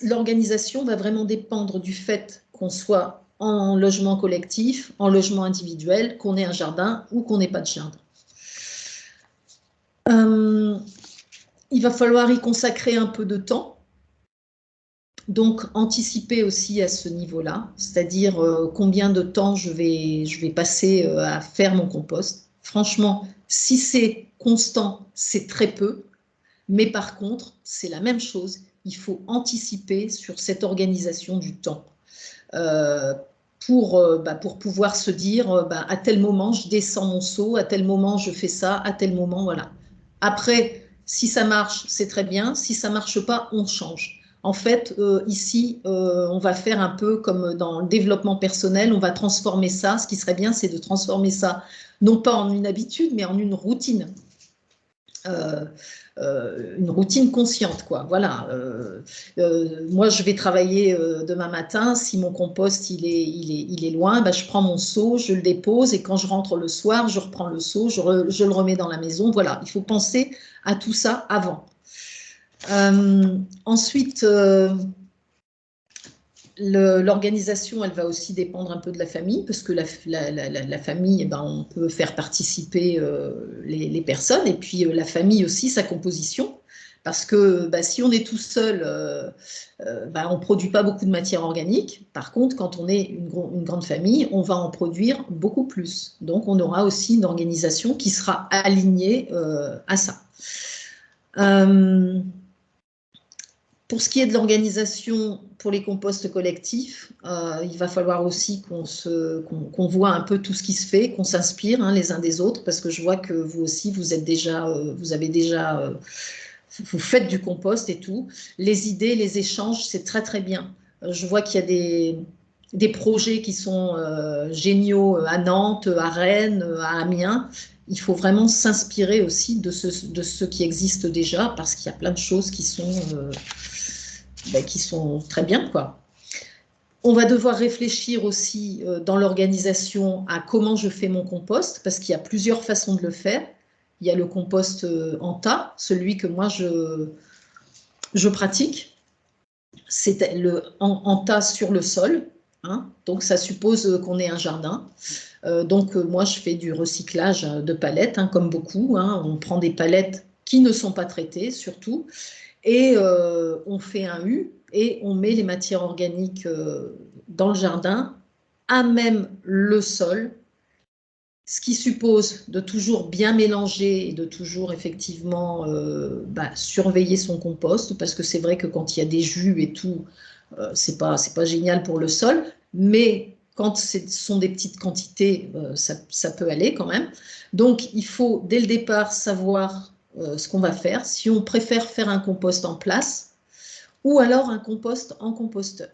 l'organisation va vraiment dépendre du fait qu'on soit en logement collectif, en logement individuel, qu'on ait un jardin ou qu'on n'ait pas de jardin. Il va falloir y consacrer un peu de temps. Donc, anticiper aussi à ce niveau-là, c'est-à-dire combien de temps je vais passer à faire mon compost. Franchement, si c'est constant, c'est très peu. Mais par contre, c'est la même chose. Il faut anticiper sur cette organisation du temps pour pouvoir se dire à tel moment, je descends mon seau, à tel moment, je fais ça, à tel moment, voilà. Après, si ça marche, c'est très bien. Si ça ne marche pas, on change. En fait, ici, on va faire un peu comme dans le développement personnel, on va transformer ça. Ce qui serait bien, c'est de transformer ça, non pas en une habitude, mais en une routine. Une routine consciente, quoi. Voilà. Moi, je vais travailler demain matin. Si mon compost il est loin, je prends mon seau, je le dépose et quand je rentre le soir, je reprends le seau, je le remets dans la maison. Voilà. Il faut penser à tout ça avant. Ensuite, L'organisation, elle va aussi dépendre un peu de la famille, parce que la famille, eh ben, on peut faire participer les personnes, et puis la famille aussi, sa composition, parce que si on est tout seul, on ne produit pas beaucoup de matière organique. Par contre, quand on est une grande famille, on va en produire beaucoup plus. Donc, on aura aussi une organisation qui sera alignée à ça. Pour ce qui est de l'organisation pour les composts collectifs, il va falloir aussi qu'on voit un peu tout ce qui se fait, qu'on s'inspire les uns des autres, parce que je vois que vous aussi, vous faites du compost et tout. Les idées, les échanges, c'est très très bien. Je vois qu'il y a des projets qui sont géniaux à Nantes, à Rennes, à Amiens. Il faut vraiment s'inspirer aussi de ce qui existe déjà, parce qu'il y a plein de choses qui sont très bien, quoi. On va devoir réfléchir aussi dans l'organisation à comment je fais mon compost, parce qu'il y a plusieurs façons de le faire. Il y a le compost en tas, celui que moi je pratique. C'est en tas sur le sol, donc ça suppose qu'on ait un jardin. Donc moi je fais du recyclage de palettes, comme beaucoup. On prend des palettes qui ne sont pas traitées surtout, et on fait un U et on met les matières organiques dans le jardin, à même le sol, ce qui suppose de toujours bien mélanger et de toujours effectivement surveiller son compost, parce que c'est vrai que quand il y a des jus et tout, c'est pas génial pour le sol, mais quand ce sont des petites quantités, ça peut aller quand même. Donc il faut dès le départ savoir ce qu'on va faire, si on préfère faire un compost en place ou alors un compost en composteur.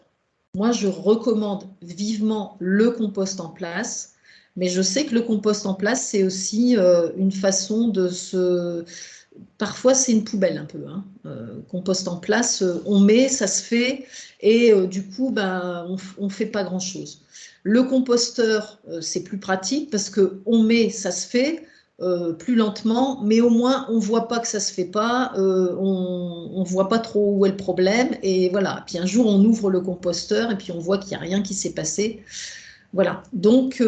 Moi, je recommande vivement le compost en place, mais je sais que le compost en place, c'est aussi une façon de se... Parfois, c'est une poubelle un peu. Compost en place, on met, ça se fait, et du coup, on ne fait pas grand-chose. Le composteur, c'est plus pratique parce qu'on met, ça se fait, plus lentement, mais au moins on ne voit pas que ça ne se fait pas, on ne voit pas trop où est le problème, et voilà. Puis un jour on ouvre le composteur et puis on voit qu'il n'y a rien qui s'est passé. Voilà, donc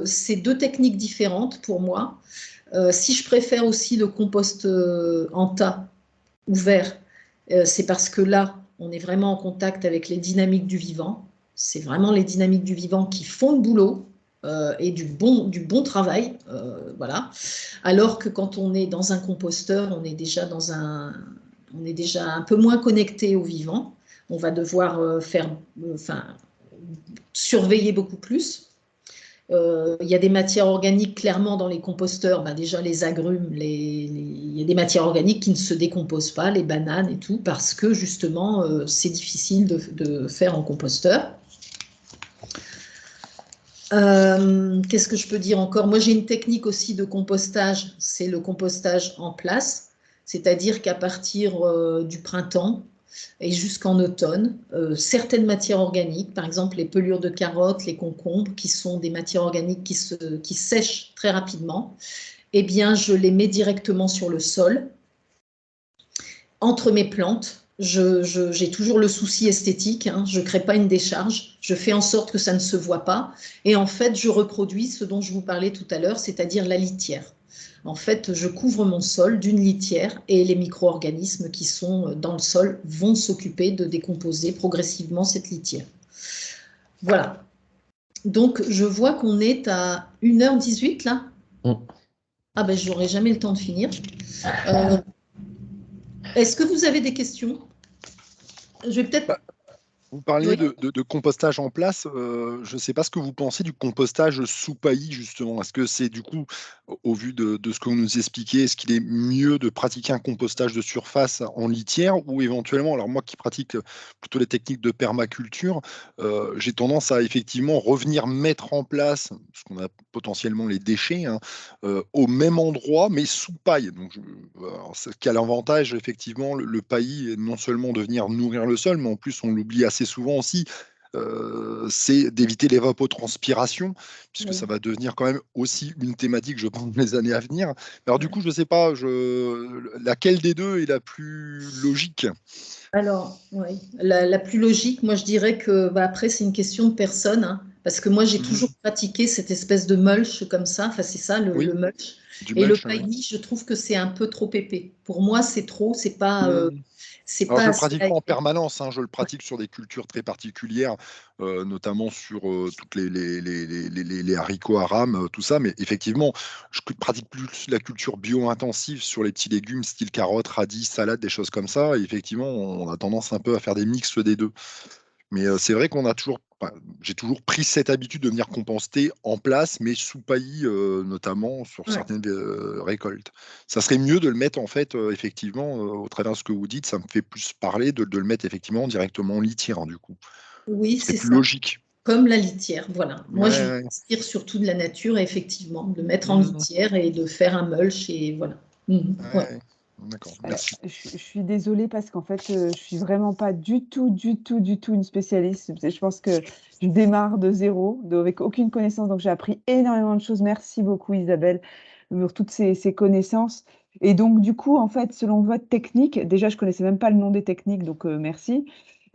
c'est deux techniques différentes pour moi. Si je préfère aussi le compost en tas, ouvert, c'est parce que là, on est vraiment en contact avec les dynamiques du vivant. C'est vraiment les dynamiques du vivant qui font le boulot. Et du bon travail, voilà. Alors que quand on est dans un composteur, on est déjà un peu moins connecté au vivant. On va devoir surveiller beaucoup plus. Il y a des matières organiques clairement dans les composteurs, déjà les agrumes, il y a des matières organiques qui ne se décomposent pas, les bananes et tout, parce que justement c'est difficile de faire en composteur. Qu'est-ce que je peux dire encore? Moi, j'ai une technique aussi de compostage, c'est le compostage en place, c'est-à-dire qu'à partir du printemps et jusqu'en automne, certaines matières organiques, par exemple les pelures de carottes, les concombres, qui sont des matières organiques qui sèchent très rapidement, eh bien, je les mets directement sur le sol, entre mes plantes. J'ai toujours le souci esthétique, je ne crée pas une décharge, je fais en sorte que ça ne se voit pas, et en fait je reproduis ce dont je vous parlais tout à l'heure, c'est-à-dire la litière. En fait, je couvre mon sol d'une litière et les micro-organismes qui sont dans le sol vont s'occuper de décomposer progressivement cette litière. Voilà. Donc je vois qu'on est à 1h18 là. Ah ben je n'aurai jamais le temps de finir. Est-ce que vous avez des questions? Je vais peut-être... Vous parliez de compostage en place. Je ne sais pas ce que vous pensez du compostage sous paillis, justement. Est-ce que c'est du coup, au vu de ce que vous nous expliquez, est-ce qu'il est mieux de pratiquer un compostage de surface en litière ou éventuellement, alors moi qui pratique plutôt les techniques de permaculture, j'ai tendance à effectivement revenir mettre en place, ce qu'on a potentiellement les déchets, au même endroit, mais sous paille. Donc, ce qui a l'avantage, effectivement, le paillis, non seulement de venir nourrir le sol, mais en plus, on l'oublie assez souvent aussi, c'est d'éviter l'évapotranspiration, puisque Oui. ça va devenir quand même aussi une thématique, je pense, dans les années à venir. Alors du coup, je ne sais pas, laquelle des deux est la plus logique? Alors, oui, la plus logique, moi je dirais que après c'est une question de personne, hein, parce que moi j'ai toujours pratiqué cette espèce de mulch comme ça, enfin c'est ça le Oui, mulch. du Et le mulch, oui. paillis, je trouve que c'est un peu trop épais. Pour moi c'est trop, c'est Alors, je pas le assez pratique pas en permanence, hein, je le pratique sur des cultures très particulières, notamment sur toutes les haricots à rame, tout ça. Mais effectivement, je pratique plus la culture bio-intensive sur les petits légumes, style carottes, radis, salades, des choses comme ça. Et effectivement, on a tendance un peu à faire des mix des deux. Mais c'est vrai qu'on a toujours, enfin, j'ai toujours pris cette habitude de venir composter en place, mais sous paillis, notamment sur Ouais. certaines récoltes. Ça serait mieux de le mettre en fait, effectivement, au travers de ce que vous dites, ça me fait plus parler de le mettre effectivement directement en litière, du coup. Oui, Ce serait c'est plus ça. logique. Comme la litière, voilà. Moi, je Ouais, ouais. m'inspire surtout de la nature, effectivement, de mettre en Mmh, litière et de faire un mulch et voilà. Ouais. ouais. D'accord, Alors, merci. je suis désolée parce qu'en fait, je suis vraiment pas du tout, du tout, du tout une spécialiste. Je pense que je démarre de zéro, avec aucune connaissance, donc j'ai appris énormément de choses. Merci beaucoup Isabelle pour toutes ces connaissances. Et donc du coup, en fait, selon votre technique, déjà je connaissais même pas le nom des techniques, donc merci.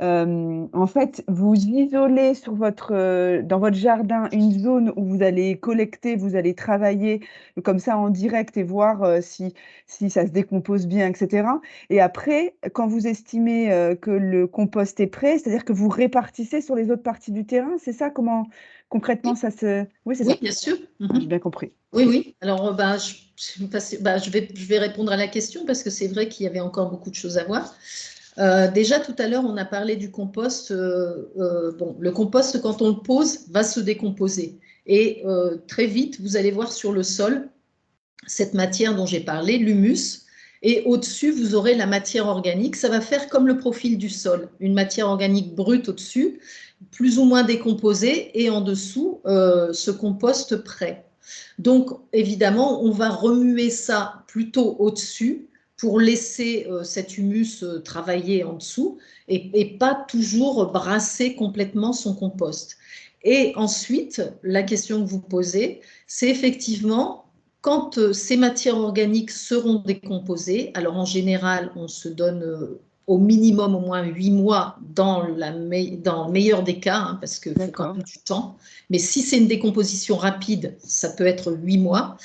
En fait, vous isolez sur dans votre jardin une zone où vous allez collecter, vous allez travailler comme ça en direct et voir si ça se décompose bien, etc. Et après, quand vous estimez que le compost est prêt, c'est-à-dire que vous répartissez sur les autres parties du terrain, c'est ça? Comment concrètement Oui, ça se... Oui, c'est oui, ça? bien sûr. Ah, j'ai bien compris. Oui, Ok. oui. Alors, je vais répondre à la question parce que c'est vrai qu'il y avait encore beaucoup de choses à voir. Déjà, tout à l'heure, on a parlé du compost. Bon, le compost, quand on le pose, va se décomposer. Et très vite, vous allez voir sur le sol cette matière dont j'ai parlé, l'humus. Et au-dessus, vous aurez la matière organique. Ça va faire comme le profil du sol, une matière organique brute au-dessus, plus ou moins décomposée, et en dessous, ce compost prêt. Donc, évidemment, on va remuer ça plutôt au-dessus pour laisser cet humus travailler en dessous et pas toujours brasser complètement son compost. Et ensuite, la question que vous posez, c'est effectivement quand ces matières organiques seront décomposées. Alors en général, on se donne au minimum au moins 8 mois dans le meilleur des cas, hein, parce qu'il faut quand D'accord. même du temps. Mais si c'est une décomposition rapide, ça peut être 8 mois.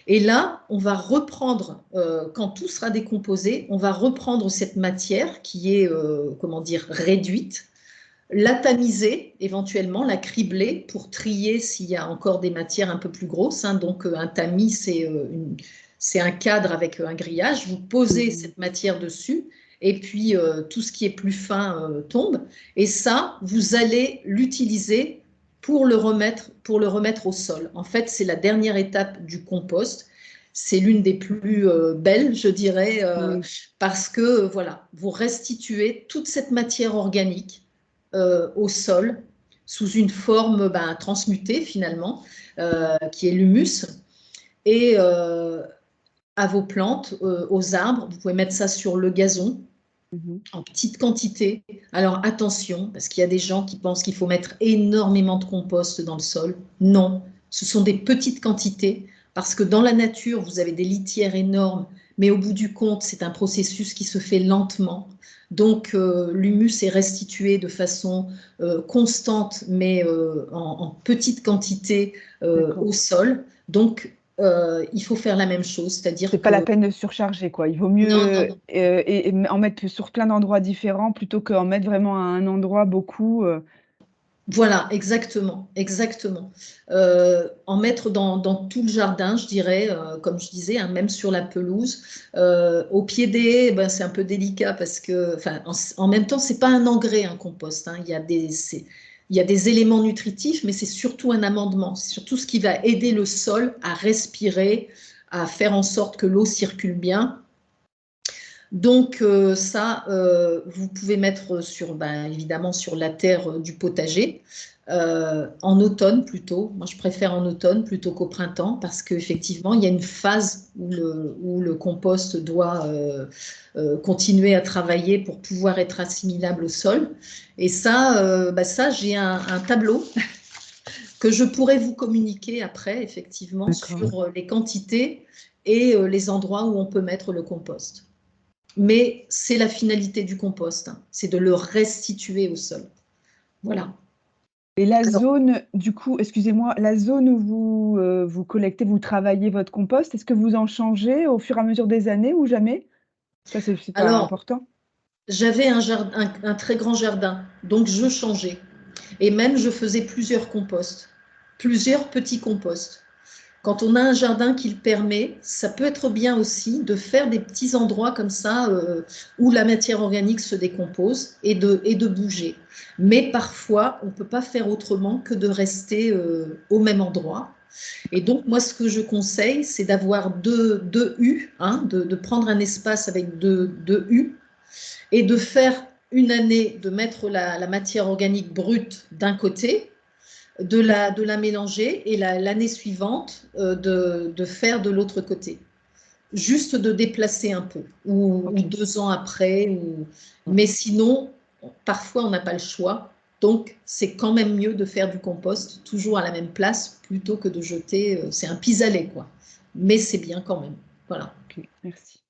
Et là, on va reprendre, quand tout sera décomposé, on va reprendre cette matière qui est, comment dire, réduite, la tamiser éventuellement, la cribler pour trier s'il y a encore des matières un peu plus grosses, hein. Donc un tamis, c'est un cadre avec un grillage. Vous posez Mhm. cette matière dessus et puis tout ce qui est plus fin tombe. Et ça, vous allez l'utiliser pour le remettre au sol. En fait, c'est la dernière étape du compost. C'est l'une des plus belles, je dirais, Oui. parce que voilà, vous restituez toute cette matière organique au sol sous une forme transmutée finalement, qui est l'humus, et à vos plantes, aux arbres. Vous pouvez mettre ça sur le gazon Mhm. en petite quantité. Alors attention, parce qu'il y a des gens qui pensent qu'il faut mettre énormément de compost dans le sol. Non, ce sont des petites quantités, parce que dans la nature, vous avez des litières énormes, mais au bout du compte, c'est un processus qui se fait lentement. Donc l'humus est restitué de façon constante, mais en petite quantité D'accord. au sol. Donc il faut faire la même chose, C'est c'est-à-dire pas la que peine de surcharger, quoi. Il vaut non, non, mieux non. et en mettre sur plein d'endroits différents plutôt qu'en mettre vraiment à un endroit beaucoup. Voilà, exactement, exactement. En mettre dans tout le jardin, je dirais, comme je disais, hein, même sur la pelouse. Au pied des haies, ben, c'est un peu délicat parce que, enfin, en même temps, c'est pas un engrais, un compost, hein. Il y a des éléments nutritifs, mais c'est surtout un amendement. C'est surtout ce qui va aider le sol à respirer, à faire en sorte que l'eau circule bien. Donc ça, vous pouvez mettre évidemment sur la terre du potager, en automne plutôt. Moi, je préfère en automne plutôt qu'au printemps parce qu'effectivement, il y a une phase où le compost doit continuer à travailler pour pouvoir être assimilable au sol. Et ça, j'ai un tableau que je pourrais vous communiquer après, effectivement, sur les quantités et les endroits où on peut mettre le compost. Mais c'est la finalité du compost, hein, c'est de le restituer au sol. Voilà. Et la zone, du coup, excusez-moi, la zone où vous collectez, vous travaillez votre compost, est-ce que vous en changez au fur et à mesure des années ou jamais? Ça, c'est pas important. J'avais un très grand jardin, donc je changeais. Et même, je faisais plusieurs composts, plusieurs petits composts. Quand on a un jardin qui le permet, ça peut être bien aussi de faire des petits endroits comme ça où la matière organique se décompose et de bouger. Mais parfois, on ne peut pas faire autrement que de rester au même endroit. Et donc, moi, ce que je conseille, c'est d'avoir deux U, hein, de prendre un espace avec deux U et de faire une année, de mettre la matière organique brute d'un côté, de la mélanger et l'année suivante de faire de l'autre côté. Juste de déplacer un peu, ou 2 ans après. Mais sinon, parfois, on n'a pas le choix. Donc, c'est quand même mieux de faire du compost toujours à la même place plutôt que de jeter. C'est un pis-aller, quoi. Mais c'est bien quand même. Voilà. Ok, merci.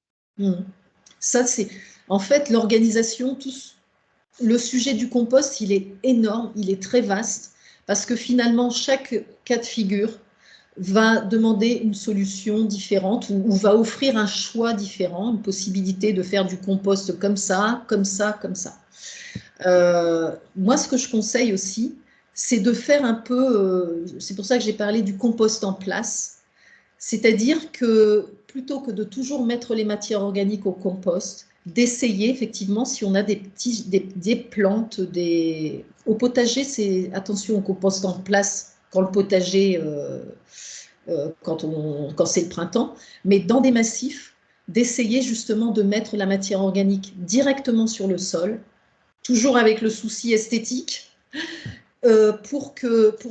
Ça, c'est... En fait, l'organisation, le sujet du compost, il est énorme, il est très vaste, parce que finalement, chaque cas de figure va demander une solution différente ou va offrir un choix différent, une possibilité de faire du compost comme ça, comme ça, comme ça. Moi, ce que je conseille aussi, c'est de faire un peu, c'est pour ça que j'ai parlé du compost en place, c'est-à-dire que plutôt que de toujours mettre les matières organiques au compost, d'essayer effectivement si on a des plantes, au potager, c'est attention au compost en place quand le potager, quand c'est le printemps, mais dans des massifs, d'essayer justement de mettre la matière organique directement sur le sol, toujours avec le souci esthétique, pour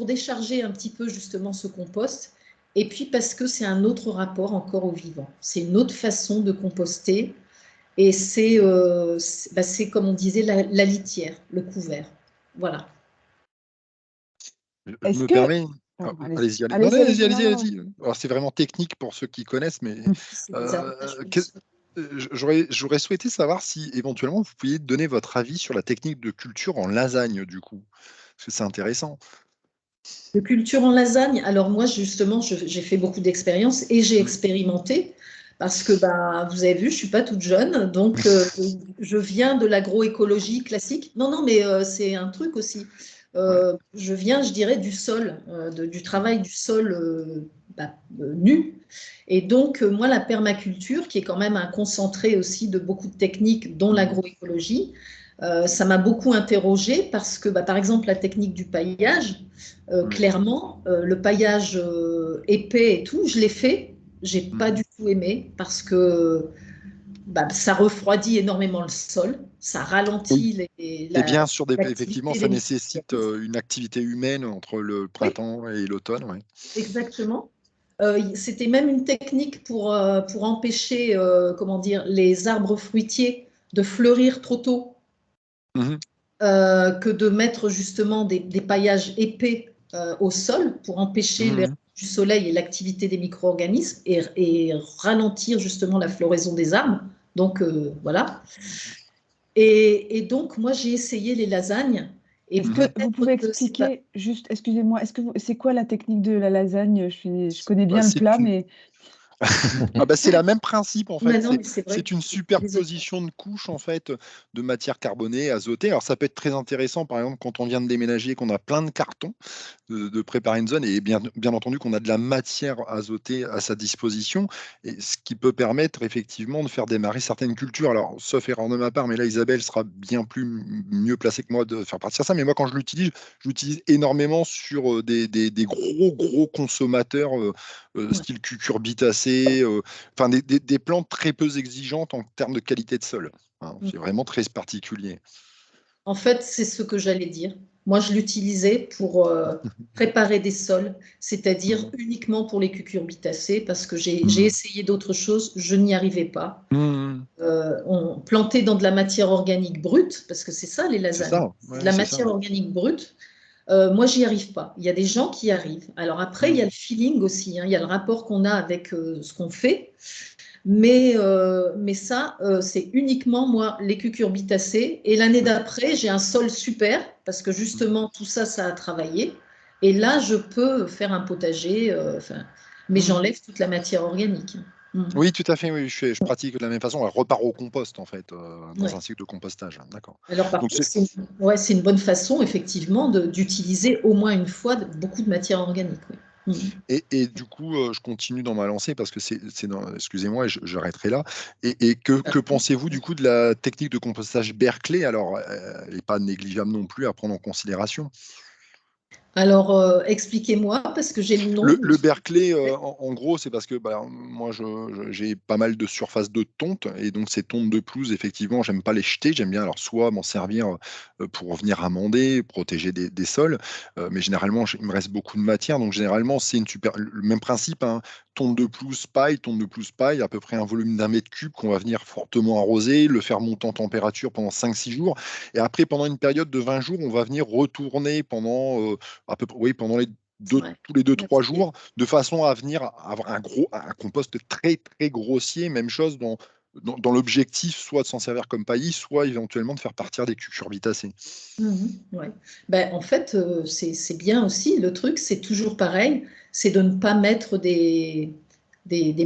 décharger un petit peu justement ce compost. Et puis parce que c'est un autre rapport encore au vivant. C'est une autre façon de composter. Et c'est comme on disait, la litière, le couvert. Voilà. Je me permets. Allez-y, allez. Non, allez-y. Alors, c'est vraiment technique pour ceux qui connaissent, mais j'aurais souhaité savoir si éventuellement vous pouviez donner votre avis sur la technique de culture en lasagne, du coup, parce que c'est intéressant. De culture en lasagne, alors moi justement, j'ai fait beaucoup d'expériences et j'ai expérimenté parce que vous avez vu, je suis pas toute jeune, donc je viens de l'agroécologie classique. Non, mais c'est un truc aussi. Je viens, je dirais, du sol, du travail du sol nu. Et donc, moi, la permaculture, qui est quand même un concentré aussi de beaucoup de techniques, dont l'agroécologie, ça m'a beaucoup interrogée parce que, par exemple, la technique du paillage, clairement, le paillage épais et tout, je l'ai fait. J'ai pas du tout aimé parce que ça refroidit énormément le sol, ça ralentit et bien sûr, effectivement, ça nécessite une activité humaine entre le printemps et l'automne. Ouais. Exactement. C'était même une technique pour empêcher, les arbres fruitiers de fleurir trop tôt, que de mettre justement des paillages épais au sol pour empêcher l'air du soleil et l'activité des micro-organismes et ralentir justement la floraison des arbres. Donc, voilà. Et donc, moi, j'ai essayé les lasagnes. Est-ce que vous pouvez expliquer, juste, excusez-moi, c'est quoi la technique de la lasagne? Je connais bien le plat, mais... c'est le même principe en fait. C'est une superposition de couches en fait de matière carbonée, azotée. Alors ça peut être très intéressant par exemple quand on vient de déménager et qu'on a plein de cartons, de préparer une zone et bien entendu qu'on a de la matière azotée à sa disposition, et ce qui peut permettre effectivement de faire démarrer certaines cultures. Alors sauf erreur de ma part, mais là Isabelle sera bien mieux placée que moi de faire partir ça. Mais moi quand je l'utilise énormément sur des gros consommateurs style cucurbitacées assez, enfin des plantes très peu exigeantes en termes de qualité de sol. Hein. C'est vraiment très particulier. En fait, c'est ce que j'allais dire. Moi, je l'utilisais pour préparer des sols, c'est-à-dire uniquement pour les cucurbitacées, parce que j'ai essayé d'autres choses, je n'y arrivais pas. On plantait dans de la matière organique brute, parce que c'est ça les lasagnes, C'est ça, de la matière organique brute. Moi, j'y arrive pas. Il y a des gens qui y arrivent. Alors après, il y a le feeling aussi, hein. Il y a le rapport qu'on a avec ce qu'on fait. Mais ça, c'est uniquement, moi, les cucurbitacées. Et l'année d'après, j'ai un sol super, parce que justement, tout ça, ça a travaillé. Et là, je peux faire un potager, mais j'enlève toute la matière organique. Oui, tout à fait. Oui, je pratique de la même façon. Elle repart au compost, en fait, dans un cycle de compostage. D'accord. Alors, par contre, c'est une bonne façon, effectivement, d'utiliser au moins une fois beaucoup de matière organique. Oui. Et du coup, je continue dans ma lancée parce que excusez-moi, j'arrêterai là. Et que pensez-vous du coup de la technique de compostage Berkeley? Alors, elle n'est pas négligeable non plus à prendre en considération. Alors, expliquez-moi, parce que j'ai le nom. Le Berkeley, en gros, c'est parce que moi, j'ai pas mal de surface de tonte, et donc ces tontes de pelouse, effectivement, j'aime pas les jeter. J'aime bien alors soit m'en servir pour venir amender, protéger des sols, mais généralement, il me reste beaucoup de matière. Donc généralement, c'est le même principe, hein, tonte de pelouse paille, à peu près un volume d'1 mètre cube qu'on va venir fortement arroser, le faire monter en température pendant 5-6 jours. Et après, pendant une période de 20 jours, on va venir retourner pendant à peu près, oui, pendant tous les 2-3 jours, de façon à venir avoir un compost très très grossier. Même chose dans l'objectif, soit de s'en servir comme paillis, soit éventuellement de faire partir des cucurbitacées. Ouais. En fait, c'est bien aussi. Le truc, c'est toujours pareil, c'est de ne pas mettre des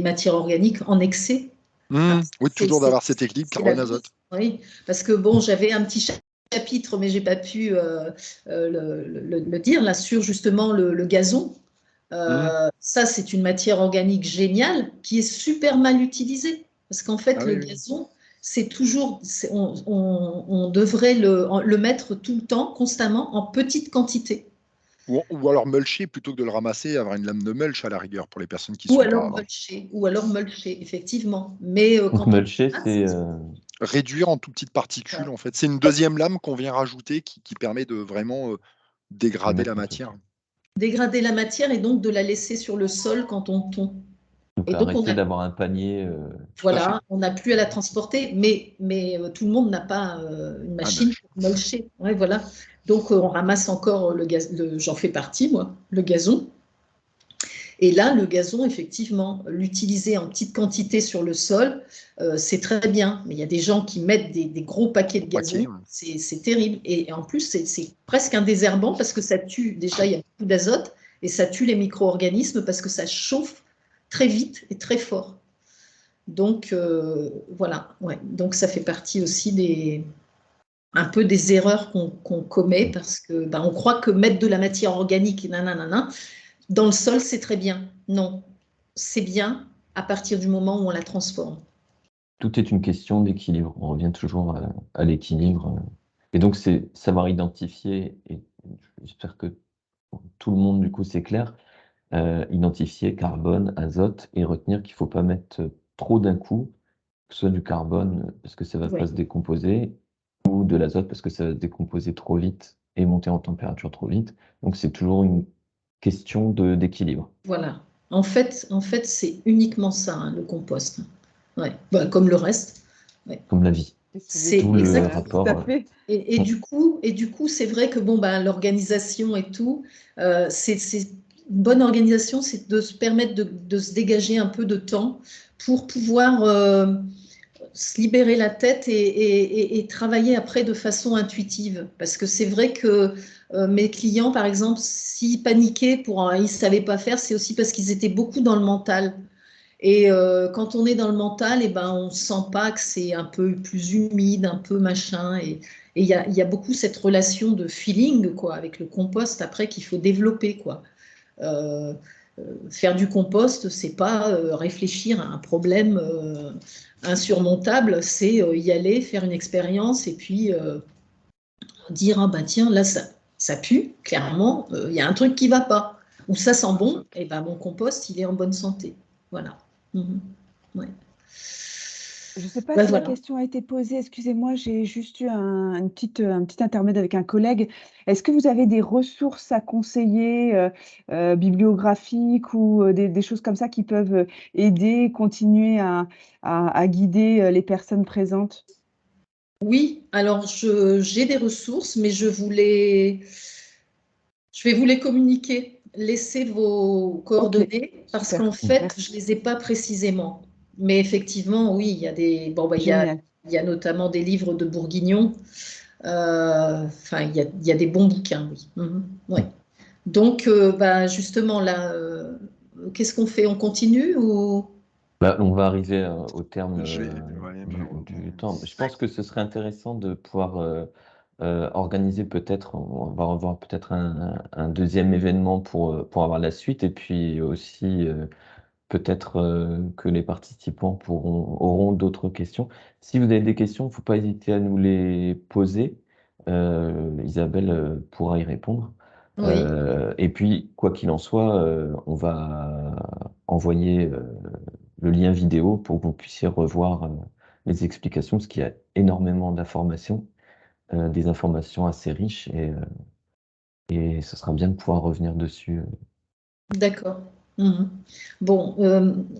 matières organiques en excès. Oui, toujours d'avoir cet équilibre carbone-azote. Oui, parce que bon, j'avais un petit chapitre, mais j'ai pas pu le dire là sur justement le gazon. Ça, c'est une matière organique géniale qui est super mal utilisée, parce qu'en fait, le gazon, c'est toujours, on devrait le mettre tout le temps, constamment, en petite quantité. Ou alors mulcher plutôt que de le ramasser, avoir une lame de mulch à la rigueur pour les personnes qui sont pas. Ou alors mulcher, effectivement. Mais Donc mulcher, c'est réduire en tout petites particules, en fait. C'est une deuxième lame qu'on vient rajouter qui permet de vraiment dégrader la matière. Dégrader la matière et donc de la laisser sur le sol quand on tond. Donc, arrêter d'avoir un panier. Voilà, on n'a plus à la transporter, mais tout le monde n'a pas une machine pour mulcher. Ouais, voilà. Donc, on ramasse encore le gaz. J'en fais partie, moi, le gazon. Et là, le gazon, effectivement, l'utiliser en petite quantité sur le sol, c'est très bien. Mais il y a des gens qui mettent des gros paquets de gazon. C'est terrible. Et en plus, c'est presque un désherbant parce que ça tue. Déjà, il y a beaucoup d'azote et ça tue les micro-organismes parce que ça chauffe très vite et très fort. Donc, voilà. Ouais. Donc, ça fait partie aussi un peu des erreurs qu'on commet parce que on croit que mettre de la matière organique, dans le sol, c'est très bien. Non, c'est bien à partir du moment où on la transforme. Tout est une question d'équilibre. On revient toujours à l'équilibre. Et donc, c'est savoir identifier, et j'espère que pour tout le monde, du coup, c'est clair, identifier carbone, azote, et retenir qu'il ne faut pas mettre trop d'un coup, que ce soit du carbone parce que ça ne va pas se décomposer, ou de l'azote parce que ça va se décomposer trop vite et monter en température trop vite. Donc, c'est toujours une question d'équilibre. Voilà. En fait c'est uniquement ça, hein, le compost. Ouais. Comme le reste. Ouais. Comme la vie. C'est le rapport. Et du coup, c'est vrai que l'organisation et tout, c'est une bonne organisation, c'est de se permettre de se dégager un peu de temps pour pouvoir se libérer la tête et travailler après de façon intuitive. Parce que c'est vrai que mes clients, par exemple, s'ils paniquaient ils ne savaient pas faire, c'est aussi parce qu'ils étaient beaucoup dans le mental. Et quand on est dans le mental, on ne sent pas que c'est un peu plus humide, un peu machin. Et il y a beaucoup cette relation de feeling, quoi, avec le compost après qu'il faut développer, quoi. Faire du compost, c'est pas réfléchir à un problème insurmontable, c'est y aller, faire une expérience et puis dire ah tiens, là ça pue, clairement, il y a un truc qui va pas. Ou ça sent bon, et mon compost il est en bonne santé. Voilà. Ouais. Je ne sais pas Ben si la voilà. question a été posée. Excusez-moi, j'ai juste eu un petit intermède avec un collègue. Est-ce que vous avez des ressources à conseiller, bibliographiques ou des choses comme ça qui peuvent aider, continuer à guider les personnes présentes? Oui, alors j'ai des ressources, mais je vais vous les communiquer. Laissez vos Ok, coordonnées parce super, qu'en fait, je merci. ne les ai pas précisément. Mais effectivement, oui, il y a Génial. il y a notamment des livres de Bourguignon. Enfin, il y a des bons bouquins, oui. Ouais. Donc, bah, justement, là, qu'est-ce qu'on fait? On continue ou... Bah, on va arriver au terme Ouais, du malheureusement. temps. Je pense que ce serait intéressant de pouvoir organiser peut-être, on va avoir peut-être un deuxième événement pour avoir la suite et puis aussi peut-être que les participants auront d'autres questions. Si vous avez des questions, il ne faut pas hésiter à nous les poser. Isabelle pourra y répondre. Oui, Et puis, quoi qu'il en soit, on va envoyer le lien vidéo pour que vous puissiez revoir les explications, parce qu'il y a énormément d'informations, des informations assez riches, et ce sera bien de pouvoir revenir dessus. d'accord. Bon,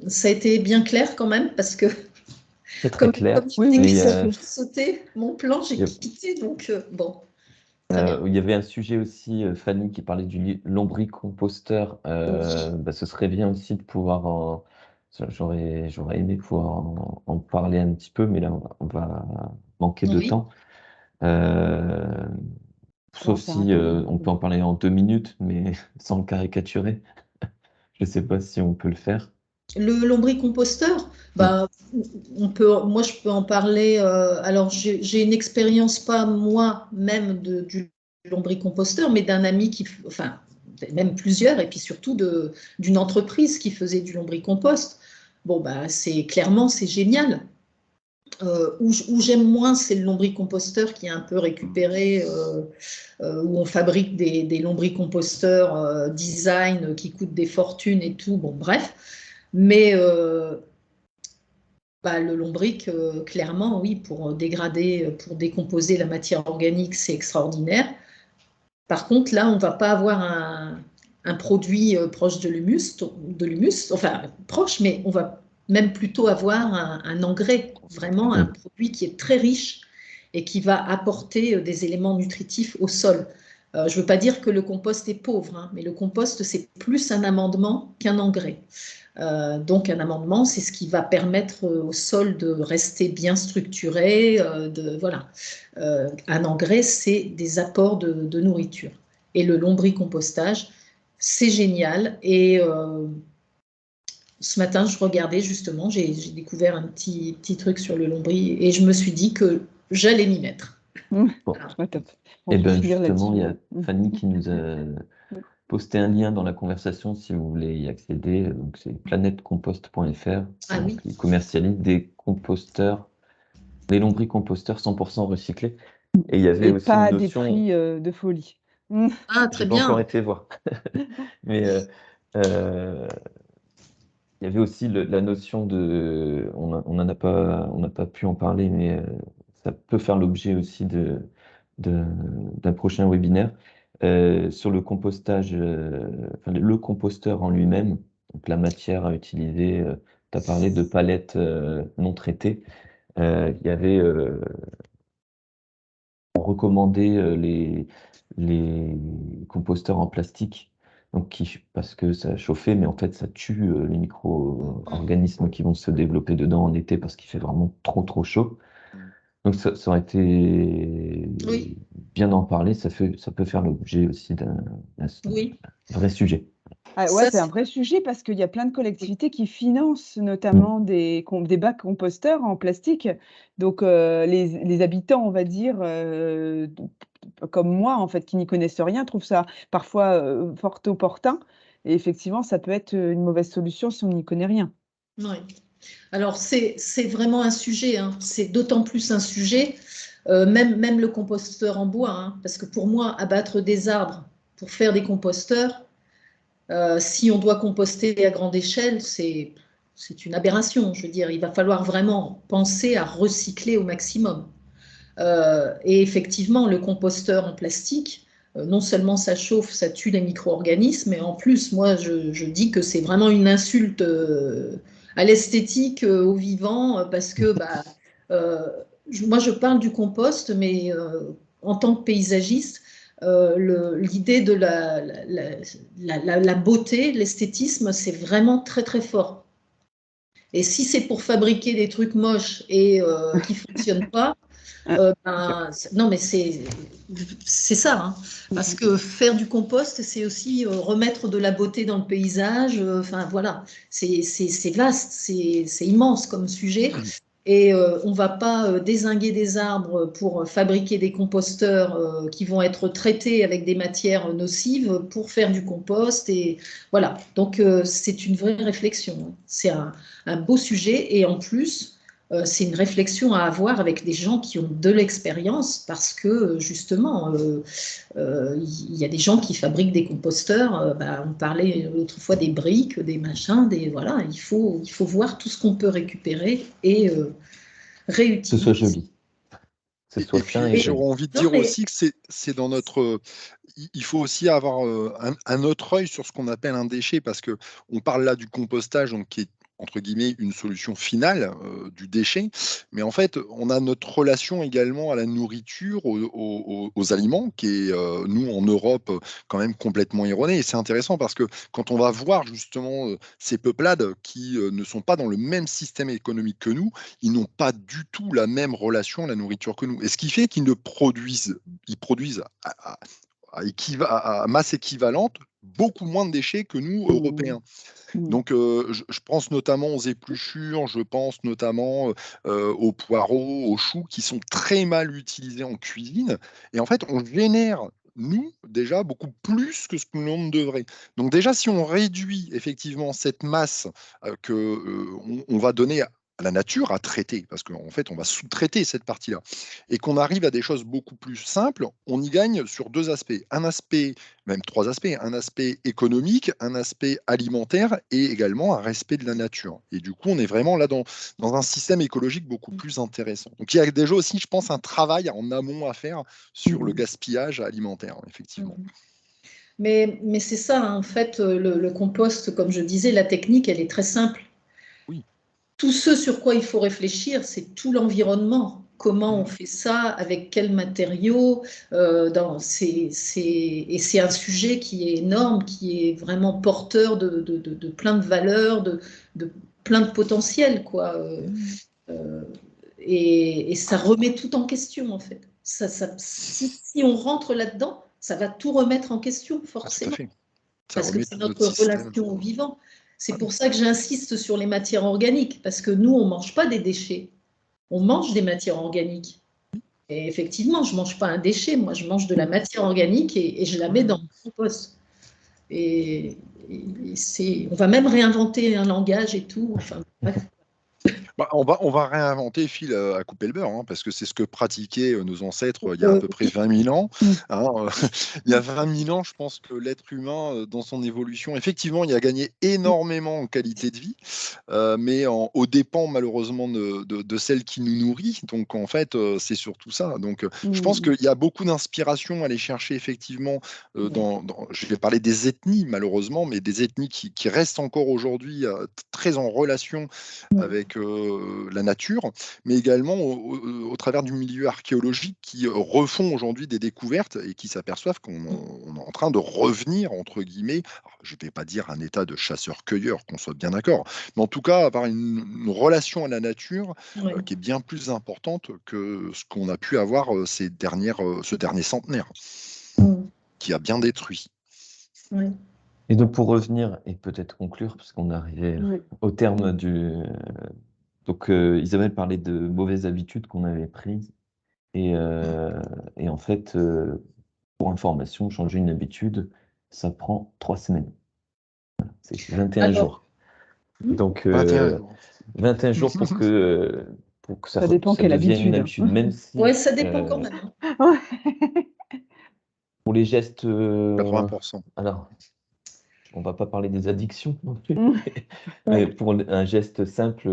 ça a été bien clair quand même parce que C'est très clair. comme Oui, j'étais oui, Et tout à question fait. de sauter mon plan, j'ai quitté, donc bon, très bien. il y avait un sujet aussi, Fanny, qui parlait du lombricomposteur. Oui, Bah, ce serait bien aussi de pouvoir j'aurais aimé pouvoir en parler un petit peu, mais là, on va manquer de oui. temps. Euh, On va Sauf en faire un si deuxième. on peut en parler en 2 minutes, mais sans le caricaturer. Je ne sais pas si on peut le faire. Le lombricomposteur, Mm. bah, moi je peux en parler. Alors j'ai une expérience pas moi-même du lombricomposteur, mais d'un ami enfin même plusieurs, et puis surtout d'une entreprise qui faisait du lombricompost. Bon bah c'est génial. Où j'aime moins, c'est le lombricomposteur qui est un peu récupéré, où on fabrique des lombricomposteurs design qui coûtent des fortunes et tout. Bon bref. Mais bah, le lombric, clairement, oui, pour dégrader, pour décomposer la matière organique, c'est extraordinaire. Par contre, là, on ne va pas avoir un produit proche de l'humus, enfin proche, mais on va même plutôt avoir un engrais, vraiment un Mm. produit qui est très riche et qui va apporter des éléments nutritifs au sol. Je ne veux pas dire que le compost est pauvre, hein, mais le compost, c'est plus un amendement qu'un engrais. Donc un amendement, c'est ce qui va permettre au sol de rester bien structuré. Voilà. Un engrais, c'est des apports de nourriture. Et le lombricompostage, c'est génial. Et ce matin, je regardais justement, j'ai découvert un petit truc sur le lombri et je me suis dit que j'allais m'y mettre. Bon. Voilà. Ouais, top. On Et peut bien finir justement, il y là-dessus. a Fanny qui nous a posté un lien dans la conversation si vous voulez y accéder. Donc c'est planetecompost.fr. Ah Donc oui, ils commercialisent des composteurs, des lombricomposteurs 100% recyclés. Et il y avait Et aussi une pas à des notion, prix de folie. Mm. ah, j'ai très pas encore bien. été voir, mais euh, il y avait aussi la notion de, on n'a pas pu en parler, mais ça peut faire l'objet aussi d'un prochain webinaire sur le compostage, enfin, le composteur en lui-même, donc la matière à utiliser. Tu as parlé de palettes non traitées. Il y avait on recommandait les composteurs en plastique, donc parce que ça chauffait, mais en fait ça tue les micro-organismes qui vont se développer dedans en été parce qu'il fait vraiment trop chaud. Donc ça aurait été Oui, bien d'en parler, ça peut faire l'objet aussi d'un oui. vrai sujet. Ah ouais, Ça, c'est un c'est... vrai sujet parce qu'il y a plein de oui. collectivités qui financent Mm. notamment des bacs composteurs en plastique. Donc, les habitants, on va dire, comme moi, en fait, qui n'y connaissent rien, trouvent ça parfois fort opportun. Et effectivement, ça peut être une mauvaise solution si on n'y connaît rien. Oui. Alors, c'est vraiment un sujet, hein. C'est d'autant plus un sujet, même le composteur en bois, hein, parce que pour moi, abattre des arbres pour faire des composteurs, si on doit composter à grande échelle, c'est une aberration. Je veux dire, il va falloir vraiment penser à recycler au maximum. Et effectivement, le composteur en plastique, non seulement ça chauffe, ça tue les micro-organismes, mais en plus, moi, je dis que c'est vraiment une insulte à l'esthétique, au vivant, parce que moi, je parle du compost, mais en tant que paysagiste, l'idée de la beauté, l'esthétisme, c'est vraiment très, très fort. Et si c'est pour fabriquer des trucs moches et qui ne fonctionnent pas, non, mais c'est ça, hein. Parce que faire du compost, c'est aussi remettre de la beauté dans le paysage. Enfin, voilà, c'est vaste, c'est immense comme sujet. Et on ne va pas dézinguer des arbres pour fabriquer des composteurs qui vont être traités avec des matières nocives pour faire du compost. Et voilà, donc c'est une vraie réflexion. C'est un beau sujet et en plus, c'est une réflexion à avoir avec des gens qui ont de l'expérience parce que justement, il y a des gens qui fabriquent des composteurs. On parlait autrefois des briques, des machins, voilà. Il faut voir tout ce qu'on peut récupérer et réutiliser. Que ce soit joli. Que ce soit sain et j'aurais envie de dire aussi que c'est dans notre... Il faut aussi avoir un autre œil sur ce qu'on appelle un déchet parce qu'on parle là du compostage donc, qui est entre guillemets une solution finale du déchet, mais en fait on a notre relation également à la nourriture, aux aliments qui est nous en Europe quand même complètement erronée et c'est intéressant parce que quand on va voir justement ces peuplades qui ne sont pas dans le même système économique que nous, ils n'ont pas du tout la même relation à la nourriture que nous et ce qui fait qu'ils produisent à masse équivalente beaucoup moins de déchets que nous, Européens. Donc, je pense notamment aux épluchures, je pense notamment aux poireaux, aux choux qui sont très mal utilisés en cuisine. Et en fait, on génère, nous, déjà, beaucoup plus que ce que l'on devrait. Donc déjà, si on réduit effectivement cette masse on va donner à la nature à traiter, parce qu'en fait, on va sous-traiter cette partie-là, et qu'on arrive à des choses beaucoup plus simples, on y gagne sur deux aspects. Un aspect, même trois aspects, un aspect économique, un aspect alimentaire et également un respect de la nature. Et du coup, on est vraiment là dans un système écologique beaucoup plus intéressant. Donc, il y a déjà aussi, je pense, un travail en amont à faire sur le gaspillage alimentaire, effectivement. Mais c'est ça, hein, en fait, le compost, comme je disais, la technique, elle est très simple. Oui. Tout ce sur quoi il faut réfléchir, c'est tout l'environnement. Comment on fait ça, avec quels matériaux, et c'est un sujet qui est énorme, qui est vraiment porteur de plein de valeurs, de plein de potentiel, quoi. Et ça remet tout en question, en fait. Si on rentre là-dedans, ça va tout remettre en question, forcément. Tout à fait. Parce que c'est notre relation au vivant. C'est pour ça que j'insiste sur les matières organiques, parce que nous, on ne mange pas des déchets, on mange des matières organiques. Et effectivement, je ne mange pas un déchet, moi je mange de la matière organique et je la mets dans mon compost. Et on va même réinventer un langage et tout. Enfin, bref. On va réinventer Phil à couper le beurre, hein, parce que c'est ce que pratiquaient nos ancêtres il y a à peu près 20 000 ans. Hein, il y a 20 000 ans, je pense que l'être humain, dans son évolution, effectivement, il a gagné énormément en qualité de vie, mais aux dépens malheureusement de celle qui nous nourrit. Donc en fait, c'est surtout ça. Donc je pense qu'il y a beaucoup d'inspiration à aller chercher effectivement je vais parler des ethnies malheureusement, mais des ethnies qui restent encore aujourd'hui très en relation avec la nature, mais également au travers du milieu archéologique qui refont aujourd'hui des découvertes et qui s'aperçoivent qu'on est en train de revenir, entre guillemets, alors, je ne vais pas dire un état de chasseur-cueilleur, qu'on soit bien d'accord, mais en tout cas avoir une relation à la nature qui est bien plus importante que ce qu'on a pu avoir ce dernier centenaire, qui a bien détruit. Oui. Et donc pour revenir et peut-être conclure, parce qu'on est arrivé au terme du... Donc Isabelle parlait de mauvaises habitudes qu'on avait prises. Et en fait, pour information, changer une habitude, ça prend 3 semaines. Voilà, c'est 21 jours. Donc 21 jours pour que ça devienne une habitude. Même si, ouais, ça dépend quand même. Pour les gestes... 80%. Alors, on va pas parler des addictions non plus, Mmh. mais pour un geste simple,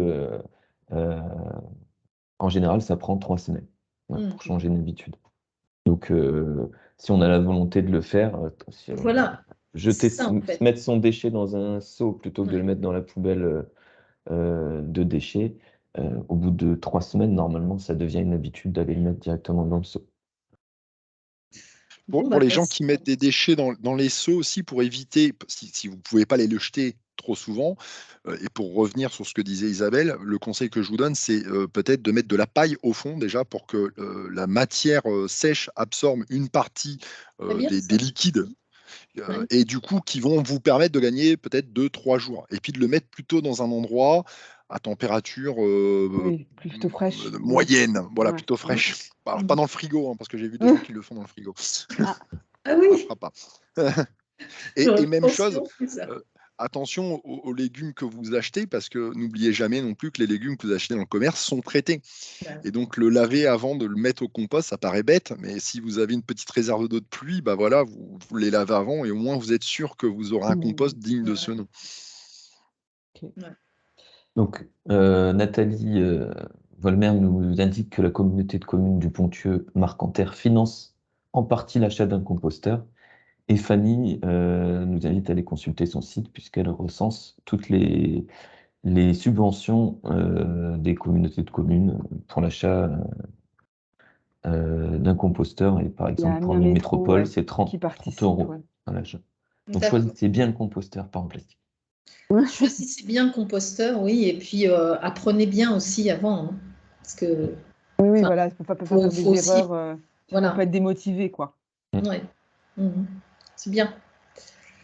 en général, ça prend 3 semaines, pour changer une habitude. Donc, si on a la volonté de le faire, si on Voilà, c'est ça en fait. mettre son déchet dans un seau plutôt que de Ouais. le mettre dans la poubelle de déchets, au bout de 3 semaines, normalement, ça devient une habitude d'aller le mettre directement dans le seau. Bon, Pour les gens merci. qui mettent des déchets dans les seaux aussi, pour éviter, si vous ne pouvez pas les jeter trop souvent, et pour revenir sur ce que disait Isabelle, le conseil que je vous donne, c'est peut-être de mettre de la paille au fond déjà pour que la matière sèche absorbe une partie Très bien, ça. des liquides. Ouais. Et du coup, qui vont vous permettre de gagner peut-être 2-3 jours. Et puis de le mettre plutôt dans un endroit à température Oui, plutôt fraîche. moyenne, voilà, Ouais. plutôt fraîche. Alors, Mhm. pas dans le frigo, hein, parce que j'ai vu des gens qui le font dans le frigo. Ah, Ah Ça oui, marchera pas. Et même chose, attention, c'est ça. attention aux légumes que vous achetez, parce que n'oubliez jamais non plus que les légumes que vous achetez dans le commerce sont traités. Ouais. Et donc le laver avant de le mettre au compost, ça paraît bête, mais si vous avez une petite réserve d'eau de pluie, bah voilà, vous les lavez avant et au moins vous êtes sûr que vous aurez un compost digne de ce nom. ok. Ouais. Donc, Nathalie Volmer nous indique que la communauté de communes du Ponthieu Marcanterre finance en partie l'achat d'un composteur. Et Fanny nous invite à aller consulter son site puisqu'elle recense toutes les subventions des communautés de communes pour l'achat d'un composteur. Et par Il y a exemple, pour Amiens les Métro, métropoles, ouais, c'est qui 30 participe. euros Ouais. à l'achat. Donc D'accord. choisissez bien le composteur, pas en plastique. Choisissez bien le composteur, oui, et puis apprenez bien aussi avant, hein, parce que Oui, oui, enfin, voilà, il ne faut pas faut faire des aussi, erreurs, il ne faut voilà, pas être démotivé, quoi. ouais. Mhm. C'est bien.